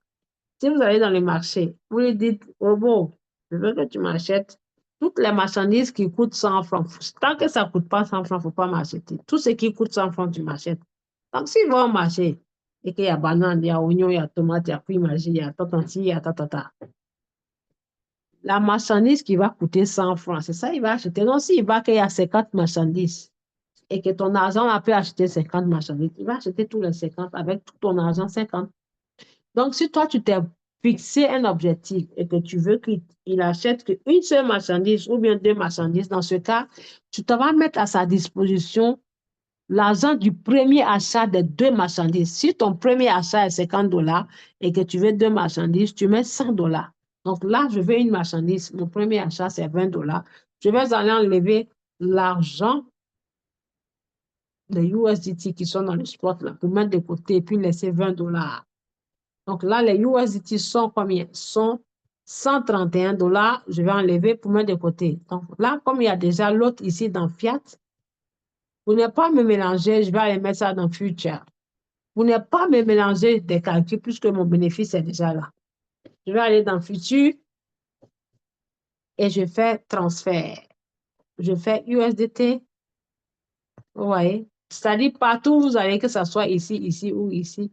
Si vous allez dans le marché, vous lui dites, robot, je veux que tu m'achètes toutes les marchandises qui coûtent 100 francs. Tant que ça ne coûte pas 100 francs, il ne faut pas m'acheter. Tout ce qui coûte 100 francs, tu m'achètes. Donc, s'il va au marché et qu'il y a banane, il y a oignon, il y a tomate, il y a fruits magiques, il y a tatanti, il y a tatata. La marchandise qui va coûter 100 francs, c'est ça il va acheter. Non, s'il va qu'il y a 50 marchandises et que ton argent a pu acheter 50 marchandises, il va acheter tous les 50 avec tout ton argent 50. Donc, si toi, tu t'es fixé un objectif et que tu veux qu'il achète qu'une seule marchandise ou bien deux marchandises, dans ce cas, tu te vas mettre à sa disposition l'argent du premier achat des deux marchandises. Si ton premier achat est 50 dollars et que tu veux deux marchandises, tu mets 100 dollars. Donc là, je veux une marchandise. Mon premier achat, c'est 20 dollars. Je vais aller enlever l'argent des USDT qui sont dans le spot là, pour mettre de côté et puis laisser 20 dollars. Donc là, les USDT sont combien? Sont 131 dollars. Je vais enlever pour mettre de côté. Donc là, comme il y a déjà l'autre ici dans Fiat, vous n'allez pas me mélanger, je vais aller mettre ça dans Future. Vous n'allez pas me mélanger des calculs puisque mon bénéfice est déjà là. Je vais aller dans Futur et je fais transfert. Je fais USDT. Vous voyez? C'est-à-dire partout où vous allez, que ce soit ici, ici ou ici,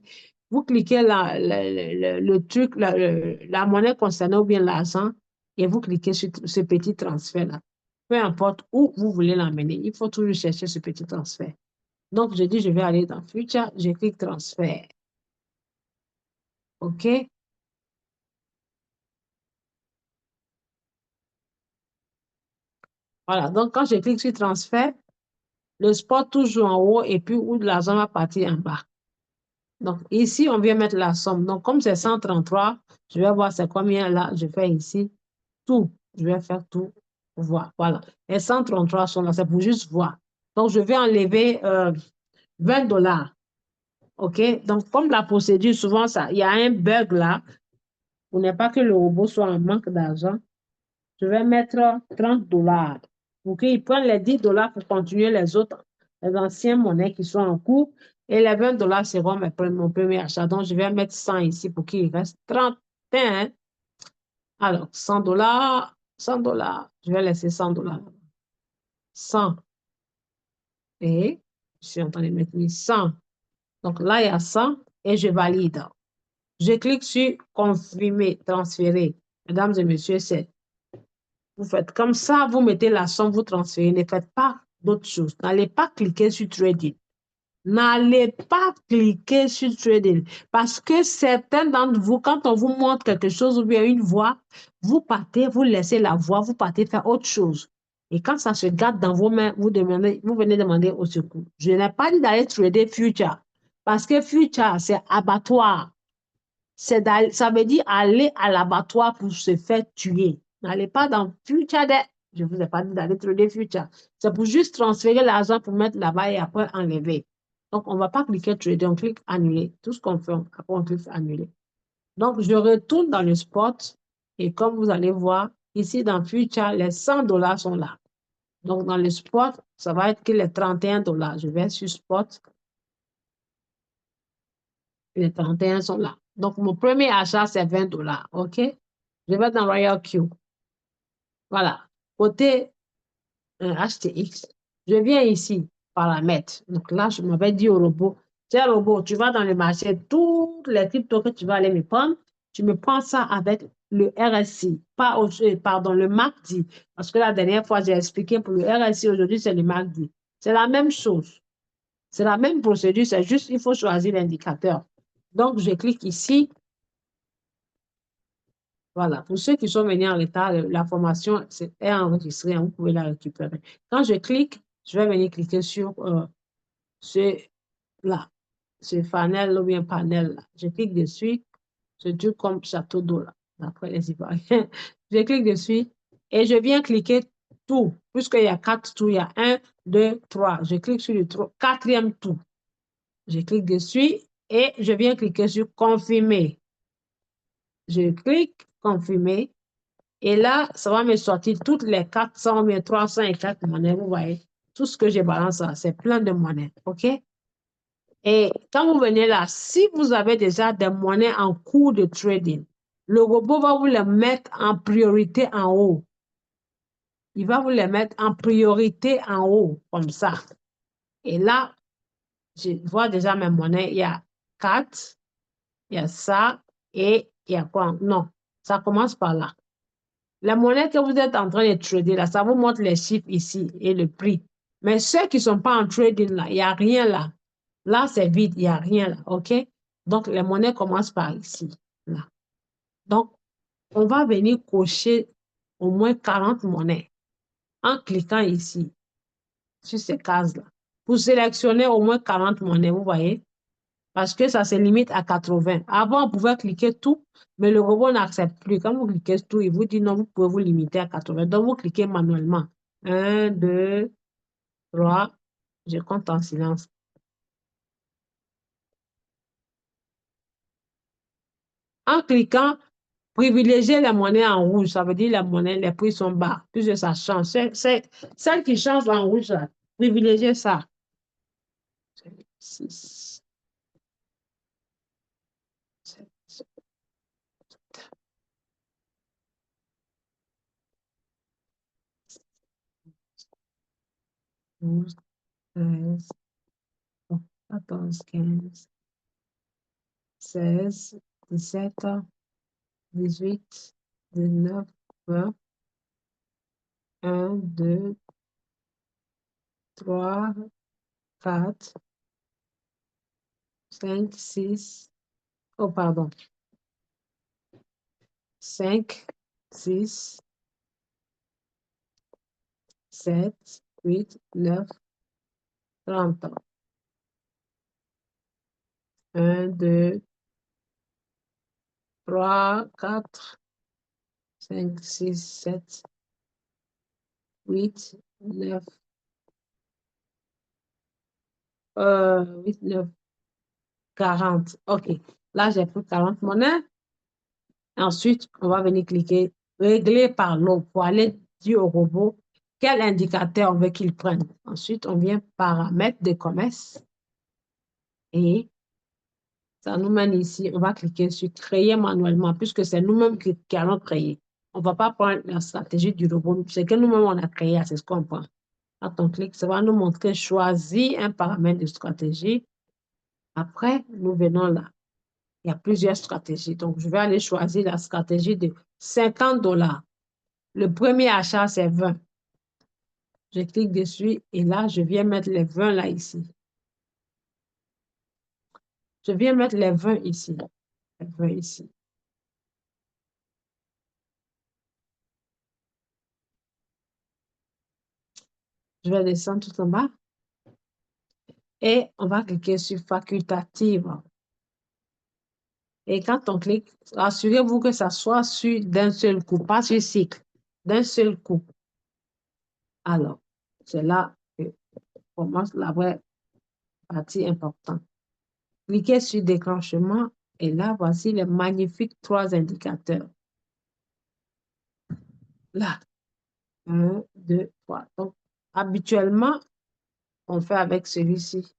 vous cliquez le truc, la monnaie concernée ou bien l'argent et vous cliquez sur ce petit transfert-là. Peu importe où vous voulez l'emmener, il faut toujours chercher ce petit transfert. Donc, je dis, je vais aller dans Future, je clique transfert. OK? Voilà. Donc, quand je clique sur transfert, le spot toujours en haut et puis où l'argent va partir en bas. Donc, ici, on vient mettre la somme. Donc, comme c'est 133, je vais voir c'est combien là. Je fais ici tout. Je vais faire tout pour voir. Voilà. Les 133 sont là. C'est pour juste voir. Donc, je vais enlever 20 dollars. OK? Donc, comme la procédure, souvent, ça, il y a un bug là. Pour ne pas que le robot soit en manque d'argent, je vais mettre 30 dollars. pour qu'ils prennent les 10 dollars pour continuer les autres, les anciennes monnaies qui sont en cours. Et les 20 dollars seront mon premier achat. Donc, je vais mettre 100 ici pour qu'il reste 31. Alors, 100 dollars, 100 dollars. Je vais laisser 100 dollars. 100. Et je suis en train de mettre 100. Donc là, il y a 100 et je valide. Je clique sur confirmer, transférer. Mesdames et messieurs, vous faites comme ça, vous mettez la somme, vous transférez. Ne faites pas d'autres choses. N'allez pas cliquer sur trading. N'allez pas cliquer sur trading parce que certains d'entre vous, quand on vous montre quelque chose ou bien une voie, vous partez, vous laissez la voie, vous partez faire autre chose. Et quand ça se garde dans vos mains, vous venez demander au secours. Je n'ai pas dit d'aller trader future parce que future, c'est abattoir. Ça veut dire aller à l'abattoir pour se faire tuer. N'allez pas dans future. Je ne vous ai pas dit d'aller trader future. C'est pour juste transférer l'argent pour mettre là-bas et après enlever. Donc, on ne va pas cliquer trader, on clique annuler. Tout ce qu'on fait, après on clique annuler. Donc, je retourne dans le spot et comme vous allez voir, ici dans future, les 100 dollars sont là. Donc, dans le spot, ça va être que les 31 dollars. Je vais sur spot. Les 31 sont là. Donc, mon premier achat, c'est 20 dollars. OK? Je vais dans Royal Q. Voilà. Côté HTX, je viens ici, paramètres. Donc là, je m'avais dit au robot, tiens, robot, tu vas dans le marché, toutes les cryptos que tu vas aller me prendre, tu me prends ça avec le RSI, pas pardon, le MACD. Parce que la dernière fois, j'ai expliqué pour le RSI, aujourd'hui, c'est le MACD. C'est la même chose. C'est la même procédure, c'est juste, il faut choisir l'indicateur. Donc, je clique ici. Voilà. Pour ceux qui sont venus en retard, la formation est enregistrée, hein, vous pouvez la récupérer. Quand je clique, je vais venir cliquer sur là, ce panel ou bien panel là. Je clique dessus, ce truc comme château d'eau là, d'après les Ivoiriens. Je clique dessus et je viens cliquer tout, puisqu'il y a 4 tours, il y a 1, 2, 3. Je clique sur le quatrième tour. Je clique dessus et je viens cliquer sur confirmer. Je clique confirmer. Et là, ça va me sortir toutes les 400, mais 304 monnaies. Vous voyez, tout ce que j'ai balancé là, c'est plein de monnaies. OK? Et quand vous venez là, si vous avez déjà des monnaies en cours de trading, le robot va vous les mettre en priorité en haut. Il va vous les mettre en priorité en haut, comme ça. Et là, je vois déjà mes monnaies. Il y a 4, il y a ça, et il y a quoi? Non, ça commence par là. La monnaie que vous êtes en train de trader, là, ça vous montre les chiffres ici et le prix. Mais ceux qui ne sont pas en trading, là, il n'y a rien là. Là, c'est vide, il n'y a rien là, OK? Donc, les monnaies commencent par ici, là. Donc, on va venir cocher au moins 40 monnaies en cliquant ici, sur ces cases-là. Pour sélectionner au moins 40 monnaies, vous voyez? Parce que ça se limite à 80. Avant, on pouvait cliquer tout, mais le robot n'accepte plus. Quand vous cliquez tout, il vous dit non, vous pouvez vous limiter à 80. Donc, vous cliquez manuellement. 1, 2, 3. Je compte en silence. En cliquant, privilégiez les monnaies en rouge. Ça veut dire les monnaies, les prix sont bas. Puisque ça change. Celle qui change en rouge, là, privilégiez ça. 6, 7, 12, 13, 14, 15, 16, 17, 18, 19, 20, 1, 2, 3, 4, 5, 6, oh pardon, 5, 6, 7, 8, 9, 30. 1, 2, 3, 4, 5, 6, 7, 8, 9, 8, 9, 40. OK. Là, j'ai pris 40 monnaies. Ensuite, on va venir cliquer régler par l'eau pour aller dire au robot, quel indicateur on veut qu'il prenne. Ensuite, on vient paramètres de commerce et ça nous mène ici. On va cliquer sur créer manuellement puisque c'est nous-mêmes qui allons créer. On ne va pas prendre la stratégie du robot. C'est que nous-mêmes, on a créé, c'est ce qu'on prend. Quand on clique, ça va nous montrer choisir un paramètre de stratégie. Après, nous venons là. Il y a plusieurs stratégies. Donc, je vais aller choisir la stratégie de 50 $. Le premier achat, c'est 20. Je clique dessus et là, je viens mettre les 20 là ici. Je viens mettre les 20 ici. Les 20 ici. Je vais descendre tout en bas et on va cliquer sur facultative. Et quand on clique, assurez-vous que ça soit sur d'un seul coup, pas sur cycle, d'un seul coup. Alors, c'est là que commence la vraie partie importante. Cliquez sur déclenchement et là, voici les magnifiques 3 indicateurs. Là, 1, 2, 3. Donc, habituellement, on fait avec celui-ci.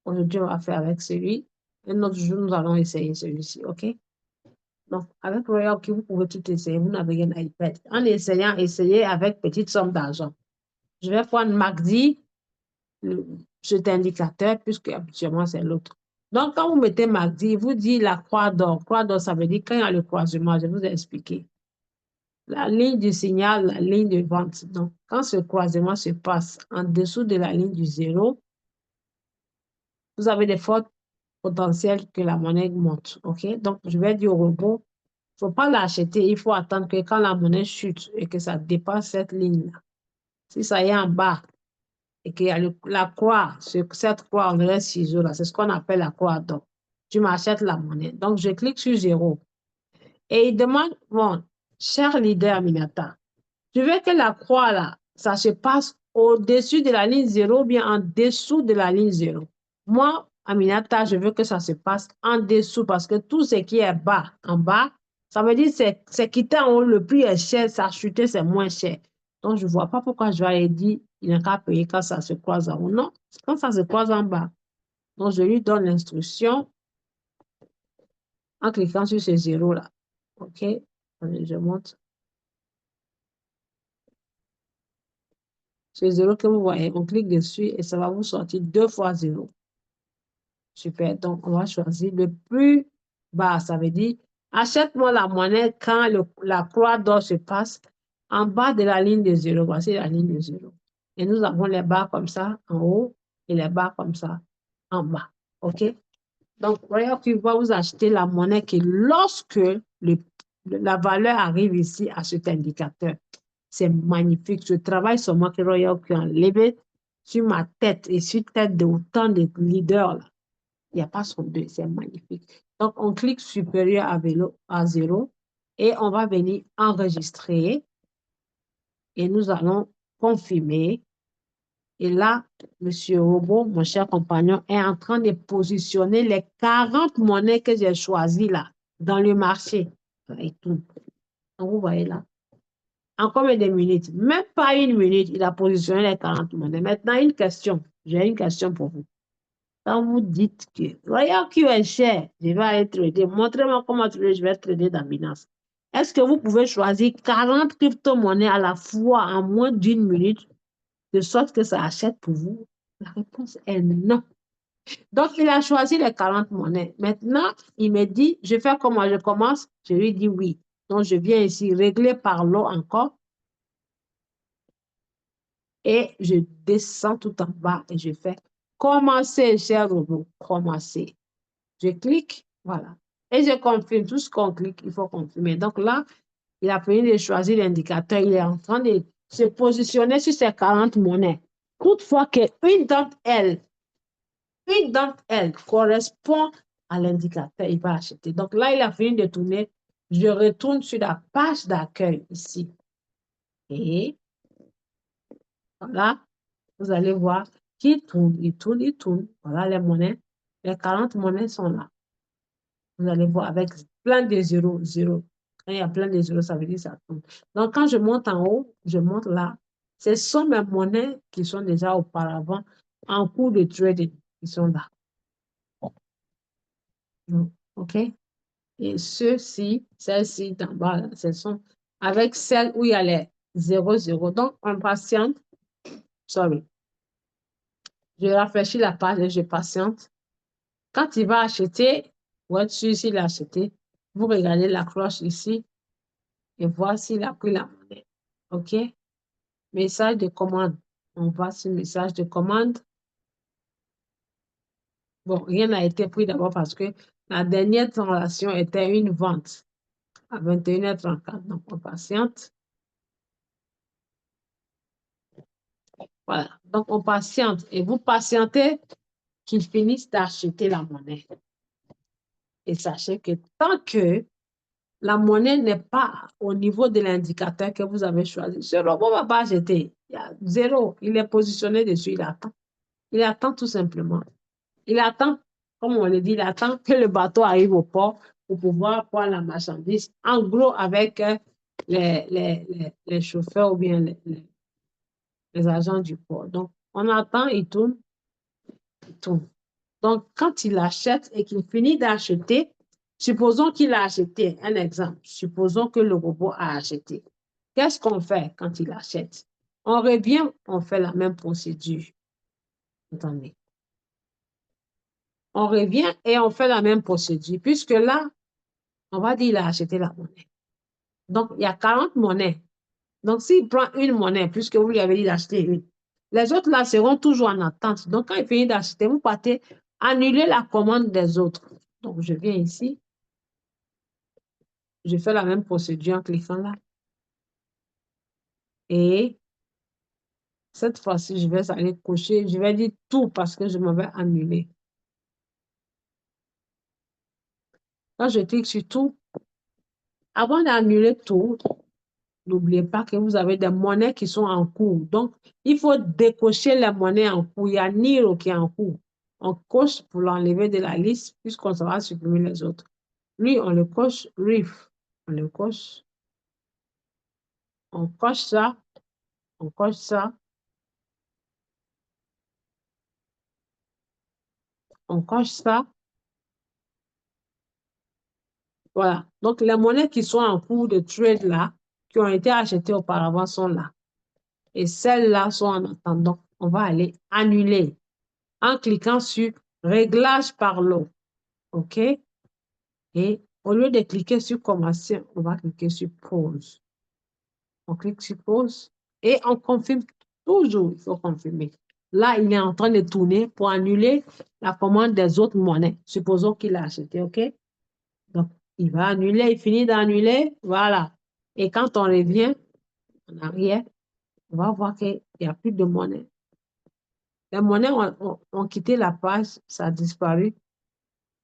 Aujourd'hui, on va faire avec celui. Un autre jour, nous allons essayer celui-ci, OK? Donc, avec Royal Key, vous pouvez tout essayer. Vous n'avez rien à y perdre. En essayant, essayez avec petite somme d'argent. Je vais prendre MACD, cet indicateur, puisque habituellement, c'est l'autre. Donc, quand vous mettez MACD, il vous dit la croix d'or. Croix d'or, ça veut dire quand il y a le croisement, je vous ai expliqué. La ligne du signal, la ligne de vente. Donc, quand ce croisement se passe en dessous de la ligne du zéro, vous avez des fortes potentiels que la monnaie monte. OK? Donc, je vais dire au robot, il ne faut pas l'acheter. Il faut attendre que quand la monnaie chute et que ça dépasse cette ligne-là. Si ça est en bas et qu'il y a la croix, cette croix, on dirait ciseaux là, c'est ce qu'on appelle la croix. Donc, tu m'achètes la monnaie. Donc, je clique sur zéro. Et il demande, bon, cher leader Minata, je veux que la croix, là, ça se passe au-dessus de la ligne 0 ou bien en dessous de la ligne 0. Moi, Aminata, je veux que ça se passe en dessous parce que tout ce qui est bas, en bas, ça veut dire que c'est quitté en haut, le prix est cher, ça a chuté, c'est moins cher. Donc, je ne vois pas pourquoi je vais aller dire, il n'a qu'à payer quand ça se croise en haut. Non, quand ça se croise en bas. Donc, je lui donne l'instruction en cliquant sur ce zéro-là. OK? Allez, je monte. Ce zéro que vous voyez, on clique dessus et ça va vous sortir 2 fois 0. Super. Donc, on va choisir le plus bas. Ça veut dire, achète-moi la monnaie quand la croix d'or se passe en bas de la ligne de 0. Voici la ligne de 0. Et nous avons les barres comme ça en haut et les barres comme ça en bas. OK? Donc, voyez qu'il va vous acheter la monnaie que lorsque la valeur arrive ici à cet indicateur. C'est magnifique. Je travaille sur moi que Royal qui a enlevé sur ma tête et sur la tête de autant de leaders. Là. Il n'y a pas son deux. C'est magnifique. Donc, on clique supérieur à 0 et on va venir enregistrer et nous allons confirmer. Et là, Monsieur Robot, mon cher compagnon, est en train de positionner les 40 monnaies que j'ai choisies là, dans le marché. Et tout. Donc, vous voyez là. En combien de minutes? Même pas une minute, il a positionné les 40 monnaies. Maintenant, une question. J'ai une question pour vous. Quand vous dites que, Royal Q est cher, je vais aller trader. Montrez-moi comment trader, je vais trader dans Binance. Est-ce que vous pouvez choisir 40 crypto-monnaies à la fois en moins d'une minute, de sorte que ça achète pour vous? La réponse est non. Donc, il a choisi les 40 monnaies. Maintenant, il me dit, je fais comment je commence? Je lui dis oui. Donc, je viens ici régler par l'eau encore. Et je descends tout en bas et je fais commencer, cher robot, commencer. Je clique, voilà. Et je confirme. Tout ce qu'on clique, il faut confirmer. Donc là, il a fini de choisir l'indicateur. Il est en train de se positionner sur ces 40 monnaies. Toutefois qu'une d'entre elles correspond à l'indicateur, il va acheter. Donc là, il a fini de tourner. Je retourne sur la page d'accueil ici. Et voilà, vous allez voir qu'il tourne, il tourne, il tourne. Voilà les monnaies. Les 40 monnaies sont là. Vous allez voir avec plein de zéros, zéros. Quand il y a plein de zéros, ça veut dire que ça tourne. Donc, quand je monte en haut, je monte là. Ce sont mes monnaies qui sont déjà auparavant en cours de trading, qui sont là. OK? Et ceux-ci, celles-ci d'en bas, là, ce sont avec celles où il y a les 0,0. Donc, on patiente. Sorry. Je rafraîchis la page et je patiente. Quand il va acheter, pour être sûr s'il a acheté, vous regardez la cloche ici et voir s'il a pris la monnaie. OK? Message de commande. On va sur message de commande. Bon, rien n'a été pris d'abord parce que la dernière transaction était une vente à 21h34. Donc, on patiente. Voilà. Donc, on patiente et vous patientez qu'ils finissent d'acheter la monnaie. Et sachez que tant que la monnaie n'est pas au niveau de l'indicateur que vous avez choisi, ce robot ne va pas acheter. Il y a zéro. Il est positionné dessus, il attend. Il attend tout simplement. Il attend, comme on le dit, il attend que le bateau arrive au port pour pouvoir prendre la marchandise. En gros, avec les chauffeurs ou bien les agents du port. Donc, on attend, il tourne, il tourne. Donc, quand il achète et qu'il finit d'acheter, supposons qu'il a acheté, un exemple, supposons que le robot a acheté. Qu'est-ce qu'on fait quand il achète? On revient, on fait la même procédure. Attendez. On revient et on fait la même procédure, puisque là, on va dire qu'il a acheté la monnaie. Donc, il y a 40 monnaies. Donc, s'il prend une monnaie, puisque vous lui avez dit d'acheter une, les autres là seront toujours en attente. Donc, quand il finit d'acheter, vous partez annuler la commande des autres. Donc, je viens ici. Je fais la même procédure en cliquant là. Et cette fois-ci, je vais aller cocher. Je vais dire tout parce que je m'en vais annuler. Quand je clique sur tout, avant d'annuler tout, n'oubliez pas que vous avez des monnaies qui sont en cours. Donc, il faut décocher les monnaies en cours. Il y a Niro qui est en cours. On coche pour l'enlever de la liste puisqu'on va supprimer les autres. Lui, on le coche RIF. On le coche. On coche ça. On coche ça. On coche ça. Voilà. Donc, les monnaies qui sont en cours de trade là, qui ont été achetées auparavant sont là. Et celles-là sont en attendant. On va aller annuler en cliquant sur Réglage par lot. OK? Et au lieu de cliquer sur Commencer, on va cliquer sur Pause. On clique sur Pause et on confirme toujours. Il faut confirmer. Là, il est en train de tourner pour annuler la commande des autres monnaies. Supposons qu'il a acheté. OK? Donc, il va annuler, il finit d'annuler. Voilà. Et quand on revient en arrière, on va voir qu'il n'y a plus de monnaie. Les monnaies ont quitté la page, ça a disparu.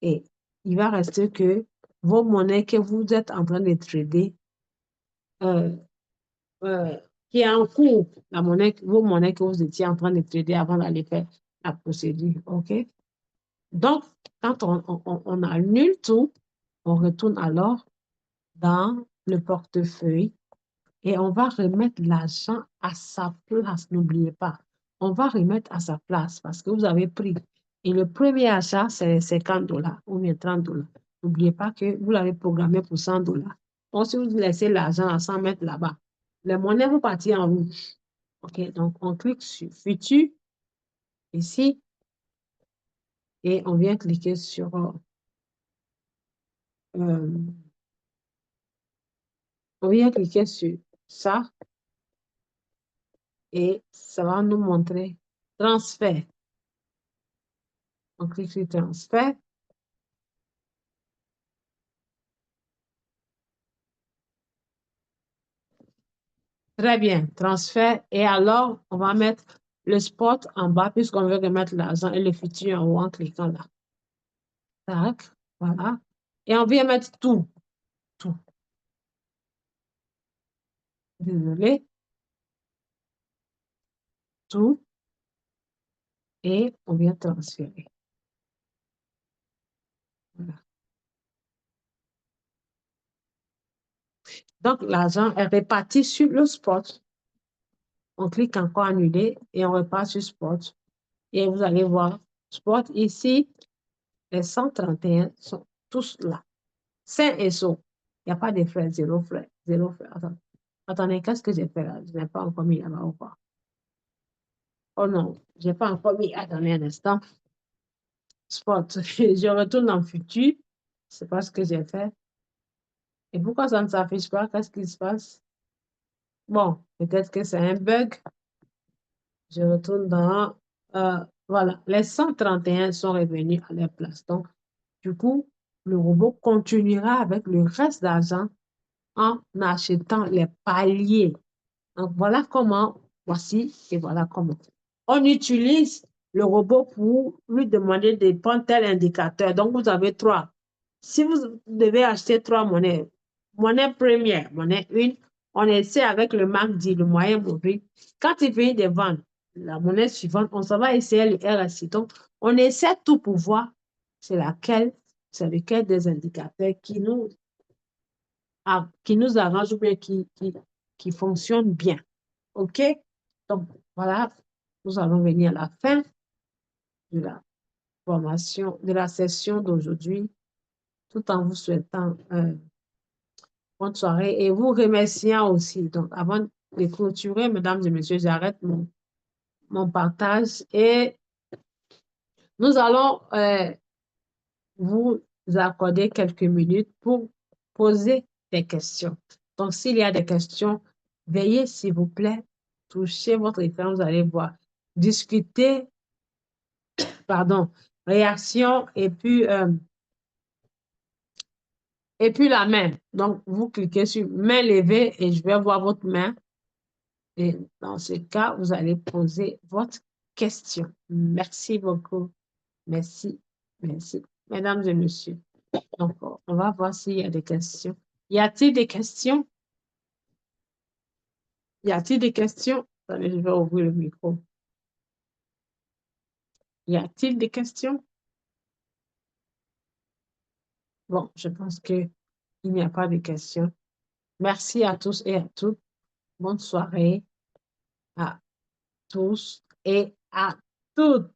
Et il va rester que vos monnaies que vous êtes en train de trader, euh, euh, qui est en cours, vos monnaies que vous étiez en train de trader avant d'aller faire la procédure. OK? Donc, quand on annule tout, on retourne alors dans le portefeuille et on va remettre l'argent à sa place. N'oubliez pas, on va remettre à sa place parce que vous avez pris. Et le premier achat, c'est 50 dollars ou bien 30 dollars. N'oubliez pas que vous l'avez programmé pour 100 dollars. Donc, si vous laissez l'argent à 100 mètres là-bas, les monnaies vont partir en rouge. OK, donc on clique sur Futur ici et on vient cliquer sur on vient cliquer sur ça et ça va nous montrer transfert. On clique sur transfert. Très bien, transfert. Et alors, on va mettre le spot en bas puisqu'on veut remettre l'argent et le futur en haut en cliquant là. Tac, voilà. Et on vient mettre tout, tout. Désolé, tout. Et on vient transférer. Voilà. Donc, l'argent est réparti sur le spot. On clique encore annuler et on repart sur Sport. Et vous allez voir, Sport ici, les 131 sont tous là. Sains et saufs. Il n'y a pas de frais, zéro frais, zéro frais. Attendez, qu'est-ce que j'ai fait là? Je n'ai pas encore mis là-bas ou pas? Oh non, je n'ai pas encore mis. Attendez un instant. Sport. Je retourne dans le futur. C'est pas ce que j'ai fait. Et pourquoi ça ne s'affiche pas? Qu'est-ce qui se passe? Bon, peut-être que c'est un bug. Je retourne dans... voilà, les 131 sont revenus à leur place. Donc, du coup, le robot continuera avec le reste d'argent en achetant les paliers. Donc, voilà comment, voici et voilà comment. On utilise le robot pour lui demander de prendre tel indicateur. Donc, vous avez trois. Si vous devez acheter trois monnaies, monnaie première, monnaie une, on essaie avec le MACD, le moyen mobile. Quand il finit de vendre la monnaie suivante, on s'en va essayer le RSI. Donc, on essaie tout pour voir c'est lequel des indicateurs qui nous arrange ou bien qui fonctionne bien. OK? Donc, voilà, nous allons venir à la fin de la formation, de la session d'aujourd'hui, tout en vous souhaitant bonne soirée et vous remerciant aussi. Donc, avant de clôturer, mesdames et messieurs, j'arrête mon partage et nous allons vous accorder quelques minutes pour poser des questions. Donc, s'il y a des questions, veuillez, s'il vous plaît, toucher votre écran, vous allez voir. Discuter, pardon, réaction et puis la main. Donc, vous cliquez sur main levée et je vais voir votre main. Et dans ce cas, vous allez poser votre question. Merci beaucoup. Merci. Merci. Mesdames et messieurs. Donc, on va voir s'il y a des questions. Y a-t-il des questions? Y a-t-il des questions? Attendez, je vais ouvrir le micro. Y a-t-il des questions? Bon, je pense qu'il n'y a pas de questions. Merci à tous et à toutes. Bonne soirée à tous et à toutes.